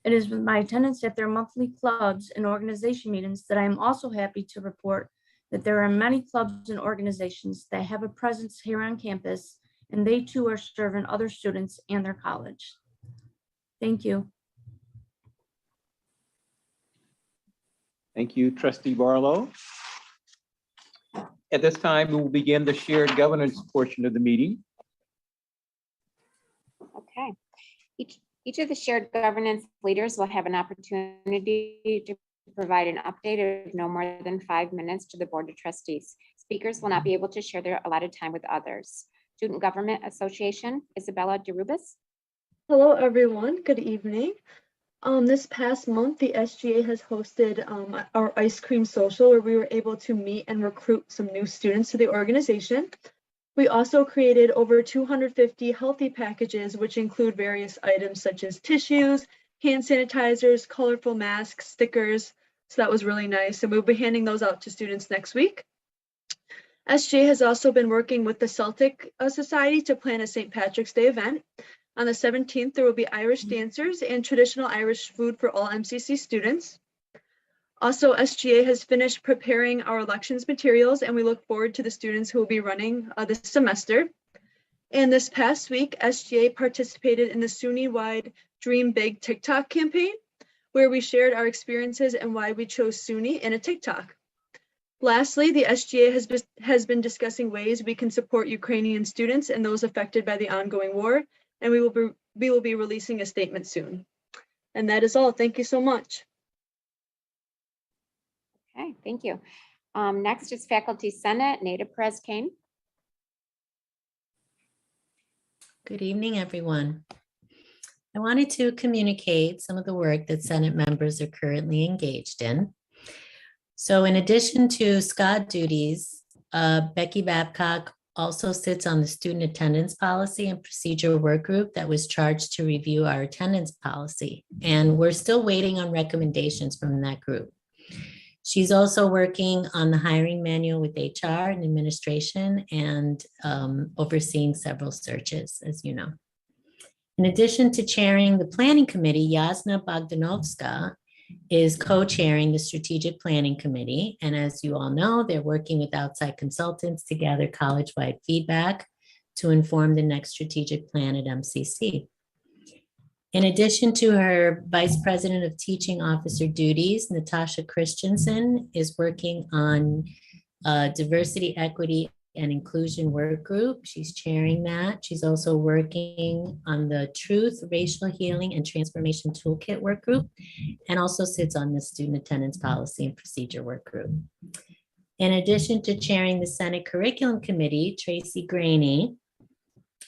It is with my attendance at their monthly clubs and organization meetings that I am also happy to report that there are many clubs and organizations that have a presence here on campus, and they too are serving other students and their college. Thank you. Thank you, Trustee Barlow. At this time, we will begin the shared governance portion of the meeting. Okay. Each of the shared governance leaders will have an opportunity to provide an update of no more than 5 minutes to the Board of Trustees. Speakers will not be able to share their allotted time with others. Student Government Association, Isabella DeRubis. Hello, everyone. Good evening. This past month, the SGA has hosted our ice cream social where we were able to meet and recruit some new students to the organization. We also created over 250 healthy packages, which include various items such as tissues, hand sanitizers, colorful masks, stickers. So that was really nice. And we'll be handing those out to students next week. SGA has also been working with the Celtic Society to plan a St. Patrick's Day event. On the 17th, there will be Irish dancers and traditional Irish food for all MCC students. Also, SGA has finished preparing our elections materials, and we look forward to the students who will be running this semester. And this past week, SGA participated in the SUNY-wide Dream Big TikTok campaign, where we shared our experiences and why we chose SUNY in a TikTok. Lastly, the SGA has been discussing ways we can support Ukrainian students and those affected by the ongoing war, and we will be releasing a statement soon. And that is all. Thank you so much. Okay, thank you. Next is Faculty Senate, Nada Perez Kane. Good evening, everyone. I wanted to communicate some of the work that Senate members are currently engaged in. So in addition to SCOT duties, Becky Babcock also sits on the Student Attendance Policy and Procedure Work Group that was charged to review our attendance policy. And we're still waiting on recommendations from that group. She's also working on the hiring manual with HR and administration and overseeing several searches, as you know. In addition to chairing the planning committee, Yasna Bogdanovska is co-chairing the strategic planning committee. And as you all know, they're working with outside consultants to gather college-wide feedback to inform the next strategic plan at MCC. In addition to her Vice President of Teaching Officer duties, Natasha Christensen is working on diversity, equity, and inclusion work group. She's chairing that. She's also working on the Truth, Racial Healing, and Transformation Toolkit work group, and also sits on the Student Attendance Policy and Procedure work group. In addition to chairing the Senate Curriculum Committee, Tracy Graney,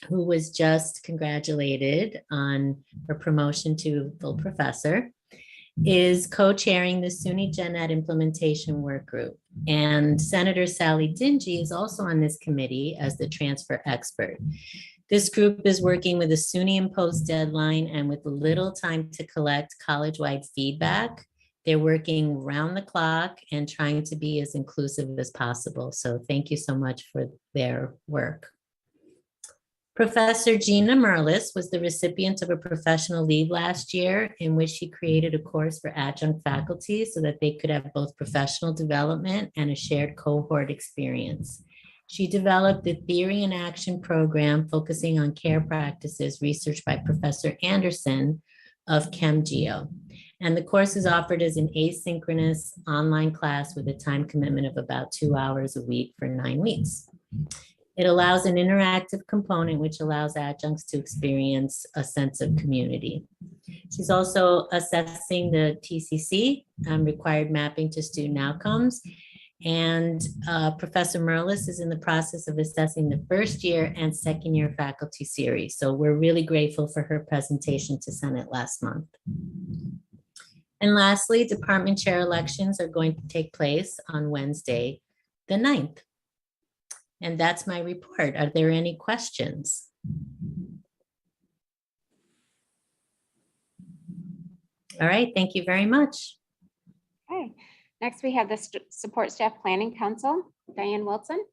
who was just congratulated on her promotion to full professor, is co-chairing the SUNY Gen Ed Implementation Work Group. And Senator Sally Dingy is also on this committee as the transfer expert. This group is working with a SUNY imposed deadline and with little time to collect college-wide feedback. They're working round the clock and trying to be as inclusive as possible. So thank you so much for their work. Professor Gina Merlis was the recipient of a professional leave last year in which she created a course for adjunct faculty so that they could have both professional development and a shared cohort experience. She developed the Theory and Action program focusing on care practices researched by Professor Anderson of ChemGeo. And the course is offered as an asynchronous online class with a time commitment of about 2 hours a week for 9 weeks. It allows an interactive component which allows adjuncts to experience a sense of community. She's also assessing the TCC, required mapping to student outcomes. And Professor Merlis is in the process of assessing the first year and second year faculty series. So we're really grateful for her presentation to Senate last month. And lastly, department chair elections are going to take place on Wednesday, the 9th. And that's my report. Are there any questions? All right, thank you very much. Okay, next we have the Support Staff Planning Council, Diane Wilson.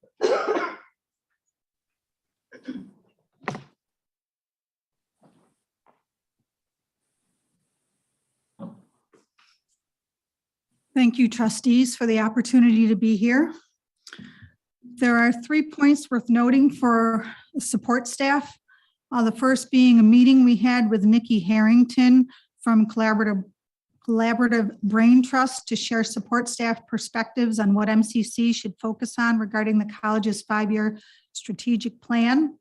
Thank you, trustees, for the opportunity to be here. There are 3 points worth noting for support staff. The first being a meeting we had with Nikki Harrington from Collaborative Brain Trust to share support staff perspectives on what MCC should focus on regarding the college's 5-year strategic plan.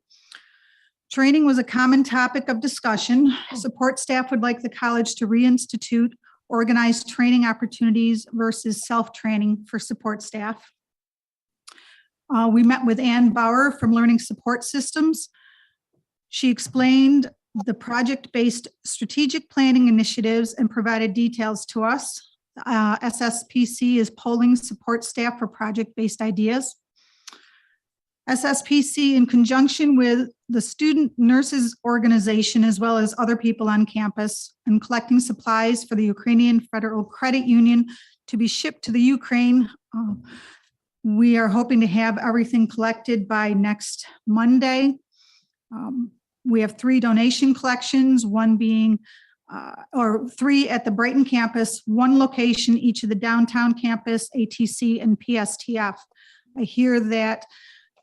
Training was a common topic of discussion. Support staff would like the college to reinstitute organized training opportunities versus self-training for support staff. We met with Ann Bauer from Learning Support Systems. She explained the project-based strategic planning initiatives and provided details to us. SSPC is polling support staff for project-based ideas. SSPC, in conjunction with the Student Nurses Organization, as well as other people on campus, and collecting supplies for the Ukrainian Federal Credit Union to be shipped to the Ukraine. We are hoping to have everything collected by next Monday. We have 3 donation collections, one being, or 3 at the Brighton campus, 1 location, each of the downtown campus, ATC, and PSTF. I hear that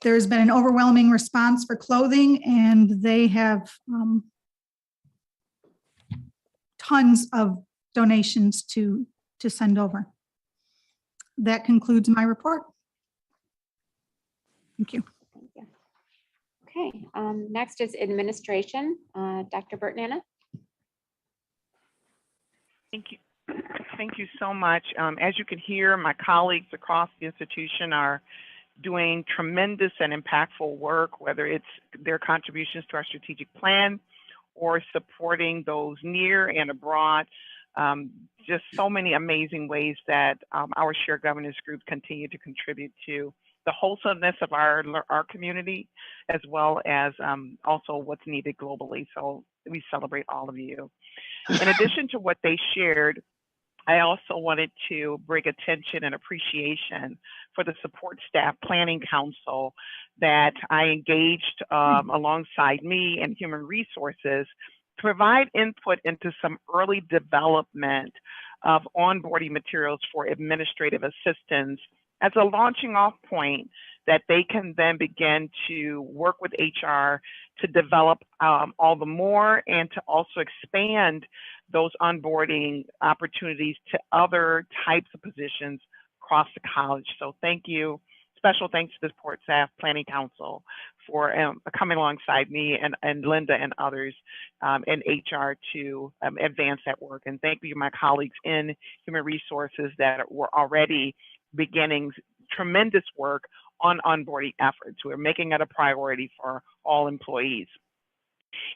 there's been an overwhelming response for clothing, and they have tons of donations to send over. That concludes my report. Thank you. Thank you. Okay, next is administration. Dr. Bertnana. Thank you. Thank you so much. As you can hear, my colleagues across the institution are doing tremendous and impactful work, whether it's their contributions to our strategic plan or supporting those near and abroad. Just so many amazing ways that our shared governance group continue to contribute to the wholesomeness of our community, as well as also what's needed globally. So we celebrate all of you. In addition to what they shared, I also wanted to bring attention and appreciation for the Support Staff Planning Council that I engaged alongside me and Human Resources to provide input into some early development of onboarding materials for administrative assistants as a launching off point that they can then begin to work with HR to develop all the more and to also expand those onboarding opportunities to other types of positions across the college. So thank you. Special thanks to the Support Staff Planning Council for coming alongside me and Linda and others in HR to advance that work. And thank you, my colleagues in Human Resources that were already beginning tremendous work on onboarding efforts. We're making it a priority for all employees.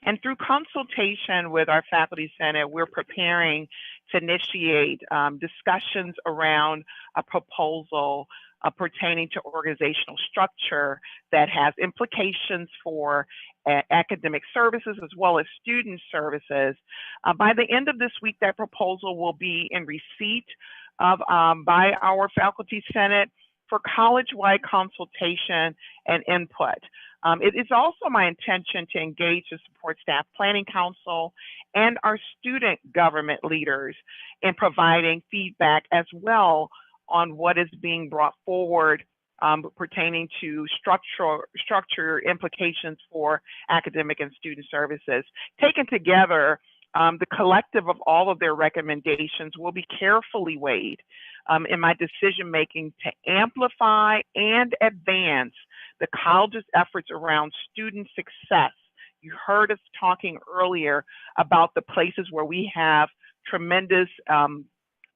And through consultation with our Faculty Senate, we're preparing to initiate discussions around a proposal pertaining to organizational structure that has implications for academic services as well as student services. By the end of this week, that proposal will be in receipt of by our Faculty Senate for college-wide consultation and input. It is also my intention to engage the Support Staff Planning Council and our student government leaders in providing feedback as well on what is being brought forward pertaining to structure implications for academic and student services. Taken together, the collective of all of their recommendations will be carefully weighed in my decision-making to amplify and advance the college's efforts around student success. You heard us talking earlier about the places where we have tremendous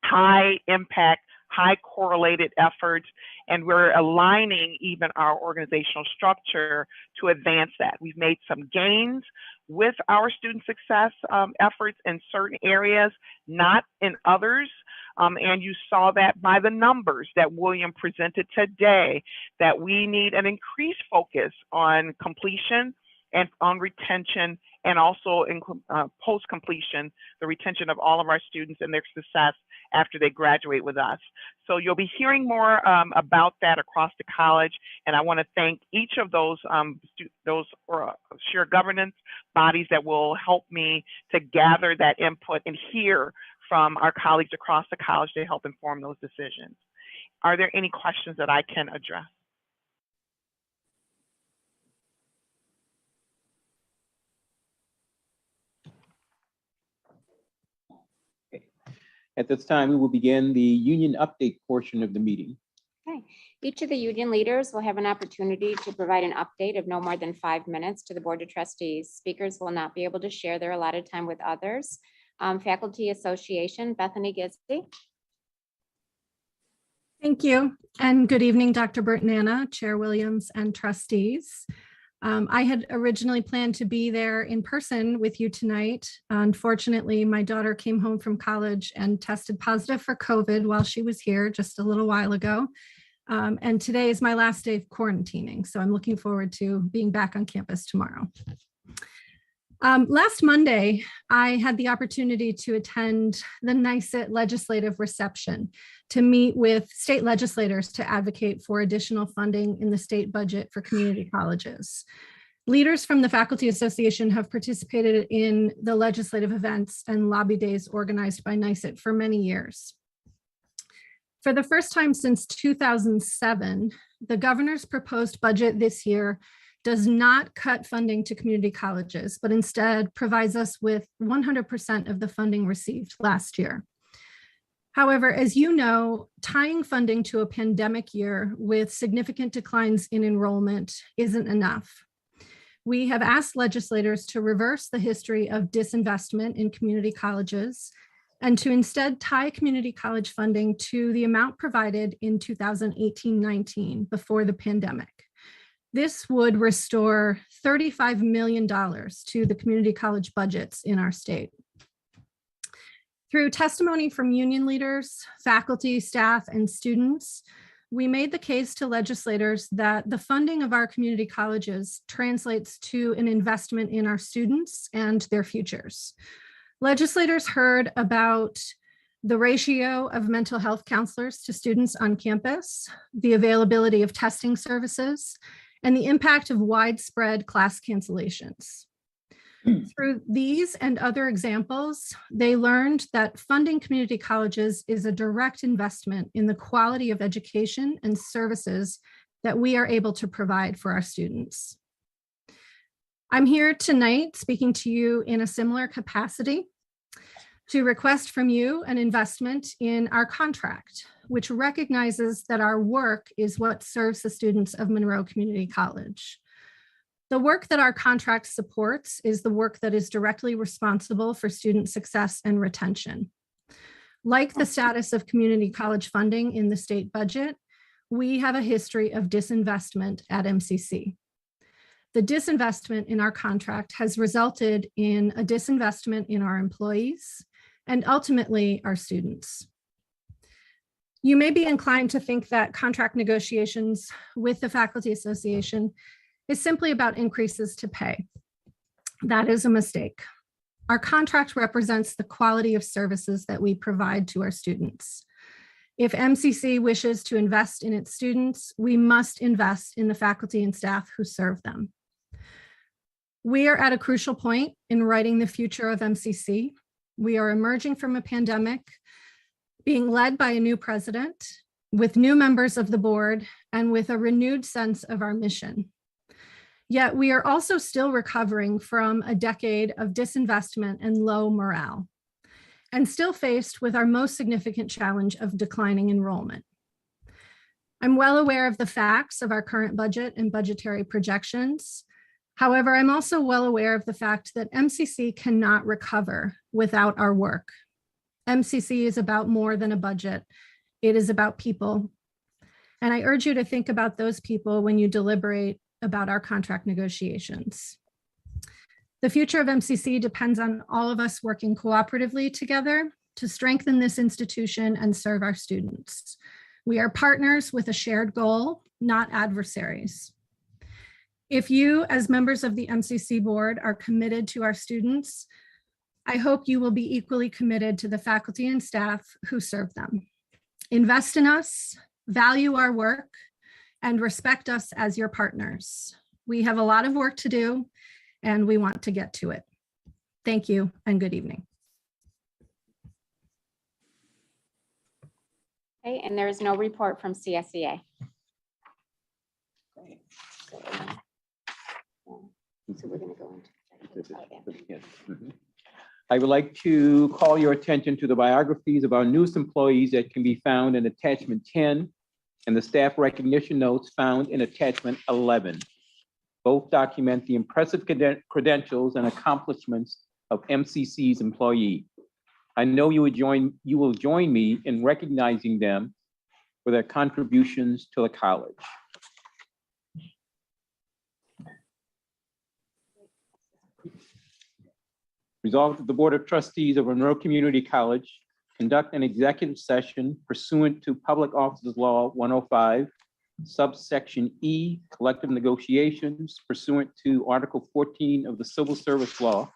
high impact, high correlated efforts, and we're aligning even our organizational structure to advance that. We've made some gains with our student success efforts in certain areas, not in others. And you saw that by the numbers that William presented today, that we need an increased focus on completion and on retention, and also in post-completion, the retention of all of our students and their success after they graduate with us. So you'll be hearing more about that across the college, and I want to thank each of those shared governance bodies that will help me to gather that input and hear from our colleagues across the college to help inform those decisions. Are there any questions that I can address? At this time, we will begin the union update portion of the meeting. Okay. Each of the union leaders will have an opportunity to provide an update of no more than 5 minutes to the Board of Trustees. Speakers will not be able to share their allotted time with others. Faculty Association, Bethany Gizzi. Thank you, and good evening, Dr. Bertnana, Chair Williams, and trustees. I had originally planned to be there in person with you tonight. Unfortunately, my daughter came home from college and tested positive for COVID while she was here just a little while ago. And today is my last day of quarantining, so I'm looking forward to being back on campus tomorrow. Last Monday, I had the opportunity to attend the NYSET legislative reception to meet with state legislators to advocate for additional funding in the state budget for community colleges. Leaders from the Faculty Association have participated in the legislative events and lobby days organized by NYSET for many years. For the first time since 2007, the governor's proposed budget this year does not cut funding to community colleges, but instead provides us with 100% of the funding received last year. However, as you know, tying funding to a pandemic year with significant declines in enrollment isn't enough. We have asked legislators to reverse the history of disinvestment in community colleges and to instead tie community college funding to the amount provided in 2018-19 before the pandemic. This would restore $35 million to the community college budgets in our state. Through testimony from union leaders, faculty, staff, and students, we made the case to legislators that the funding of our community colleges translates to an investment in our students and their futures. Legislators heard about the ratio of mental health counselors to students on campus, the availability of testing services, and the impact of widespread class cancellations. Through these and other examples, they learned that funding community colleges is a direct investment in the quality of education and services that we are able to provide for our students. I'm here tonight speaking to you in a similar capacity to request from you an investment in our contract, which recognizes that our work is what serves the students of Monroe Community College. The work that our contract supports is the work that is directly responsible for student success and retention. Like the status of community college funding in the state budget, we have a history of disinvestment at MCC. The disinvestment in our contract has resulted in a disinvestment in our employees and ultimately our students. You may be inclined to think that contract negotiations with the Faculty Association is simply about increases to pay. That is a mistake. Our contract represents the quality of services that we provide to our students. If MCC wishes to invest in its students, we must invest in the faculty and staff who serve them. We are at a crucial point in writing the future of MCC. We are emerging from a pandemic, being led by a new president, with new members of the board, and with a renewed sense of our mission. Yet we are also still recovering from a decade of disinvestment and low morale, and still faced with our most significant challenge of declining enrollment. I'm well aware of the facts of our current budget and budgetary projections. However, I'm also well aware of the fact that MCC cannot recover without our work. MCC is about more than a budget. It is about people. And I urge you to think about those people when you deliberate about our contract negotiations. The future of MCC depends on all of us working cooperatively together to strengthen this institution and serve our students. We are partners with a shared goal, not adversaries. If you, as members of the MCC board, are committed to our students, I hope you will be equally committed to the faculty and staff who serve them. Invest in us, value our work, and respect us as your partners. We have a lot of work to do, and we want to get to it. Thank you and good evening. Okay, and there is no report from CSEA. So we're going to go into. I would like to call your attention to the biographies of our newest employees that can be found in attachment 10 and the staff recognition notes found in attachment 11. Both document the impressive credentials and accomplishments of MCC's employee. I know you will join me in recognizing them for their contributions to the college. Resolved that the Board of Trustees of Monroe Community College conduct an executive session pursuant to Public Officers Law 105, subsection E, collective negotiations pursuant to Article 14 of the Civil Service Law,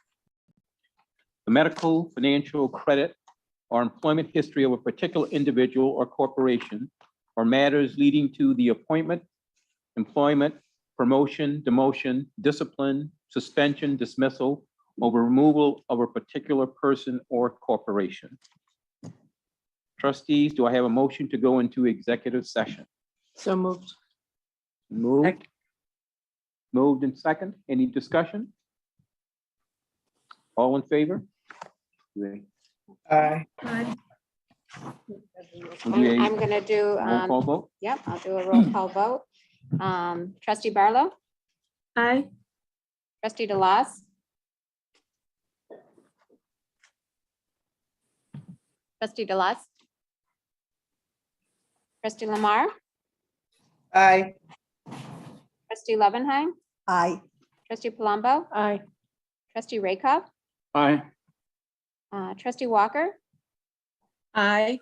the medical, financial, credit, or employment history of a particular individual or corporation, or matters leading to the appointment, employment, promotion, demotion, discipline, suspension, dismissal, or removal of a particular person or corporation. Trustees, do I have a motion to go into executive session? So moved. Moved. Moved and second. Any discussion? All in favor? Aye. I'm going to do. Roll call vote? Yep, I'll do a roll call vote. Trustee Barlow? Aye. Trustee DeLoss? Trustee DeLoss? Trustee Lamar? Aye. Trustee Levenheim? Aye. Trustee Palumbo? Aye. Trustee Rakoff? Aye. Trustee Walker? Aye.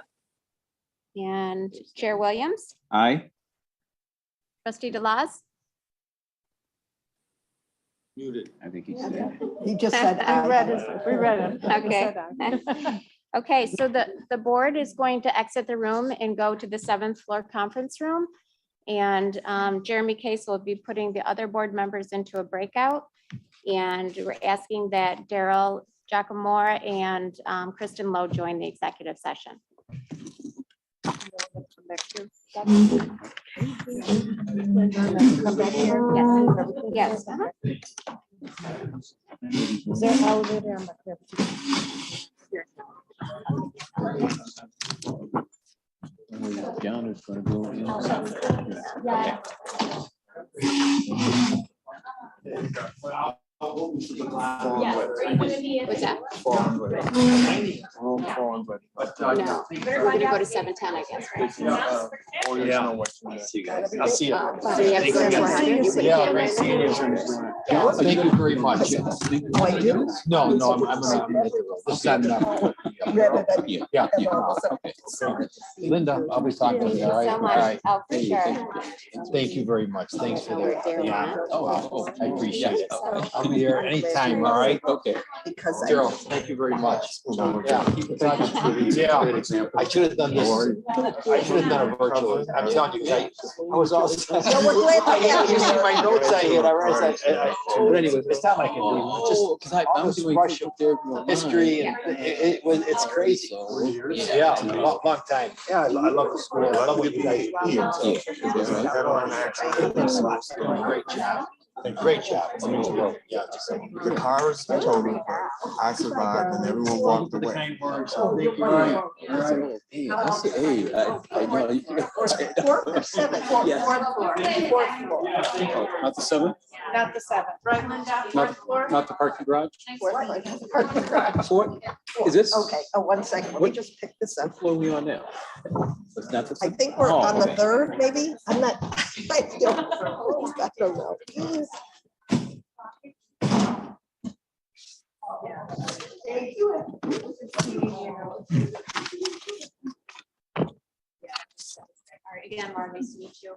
And Chair Williams? Aye. Trustee DeLoss? Muted. I think he said. He just said aye. We read it. Okay. Okay, so the board is going to exit the room and go to the 7th floor conference room. And Jeremy Case will be putting the other board members into a breakout. And we're asking that Daryl Giacomore and Kristen Lowe join the executive session. Yes. Yes. Is there an elevator on the John is going to go in. What's that? No, we're gonna go to 710, I guess, right? I'll see you. So you have to go to 400? Yeah, great seeing you. Thank you very much. Oh, I do? No, I'm gonna just send them. Yeah. Linda, I'll be talking to you, all right? So All much. right. Oh, for sure. Thank you very much. Thanks for Over that. there, Yeah. Ron. Oh, I appreciate it. I'll be here anytime, all right? Okay. Because Daryl, thank you very much. Yeah, keep in touch. Yeah, I should have done this. I should have done it virtually. I'm telling you, 'cause I was all. we're glad to have you. You see my notes I had, I realized but anyways, it's not like I can do. Just Because I was doing history and it's crazy. Yeah, long time. Yeah, I love the school. I love what you guys do. Great job. Great job. Yeah. The car was totaled. I survived and everyone walked away. Hey, I know. Fourth or seventh? Yes. Fourth floor. Not the 7th? Not the 7th. Right, Linda? Not, not the parking garage? Fourth floor, that's the parking garage. Fourth? Is this? Okay, 1 second, let me just pick this up. What floor are we on now? It's not the. I think we're Oh, on the okay. 3rd, maybe. I'm not, I don't know. All right, again, Laura, nice to meet you.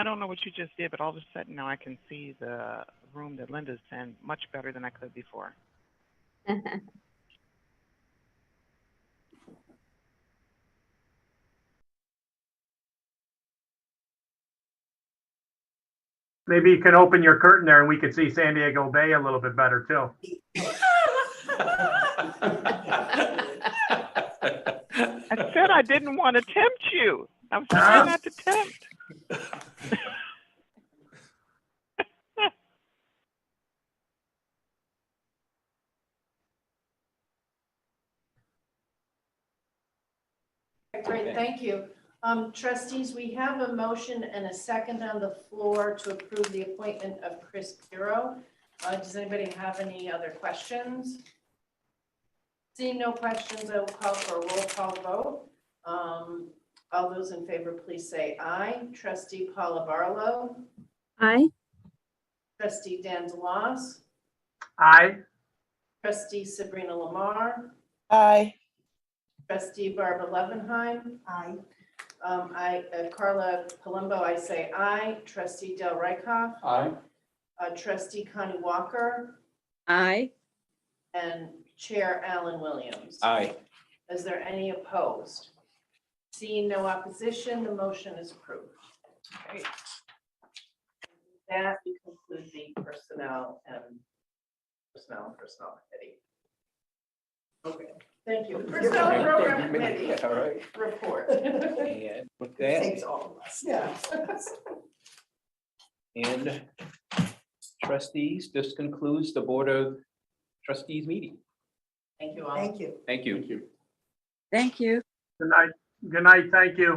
don't know what you just did, but all of a sudden now I can see the room that Linda's in much better than I could before. Maybe you can open your curtain there and we can see San Diego Bay a little bit better too. I said I didn't want to tempt you. I was trying not to tempt. Great, thank you. Trustees, we have a motion and a second on the floor to approve the appointment of Chris Piro. Does anybody have any other questions? Seeing no questions, I will call for a roll call vote. All those in favor, please say aye. Trustee Paula Barlow. Aye. Trustee Dan DeLoss. Aye. Trustee Sabrina Lamar. Aye. Trustee Barbara Levenheim. Aye. Carla Palumbo, I say aye. Trustee Del Rykoff. Aye. Trustee Connie Walker. Aye. And Chair Alan Williams. Aye. Is there any opposed? Seeing no opposition, the motion is approved. Great. That we conclude the personnel committee. Okay, thank you. Personnel and Program Committee All right. report. And with that, Thanks all of us. Yeah. and trustees, this concludes the Board of Trustees meeting. Thank you all. Thank you. Thank you. Thank you. Thank you. Good night. Good night. Thank you.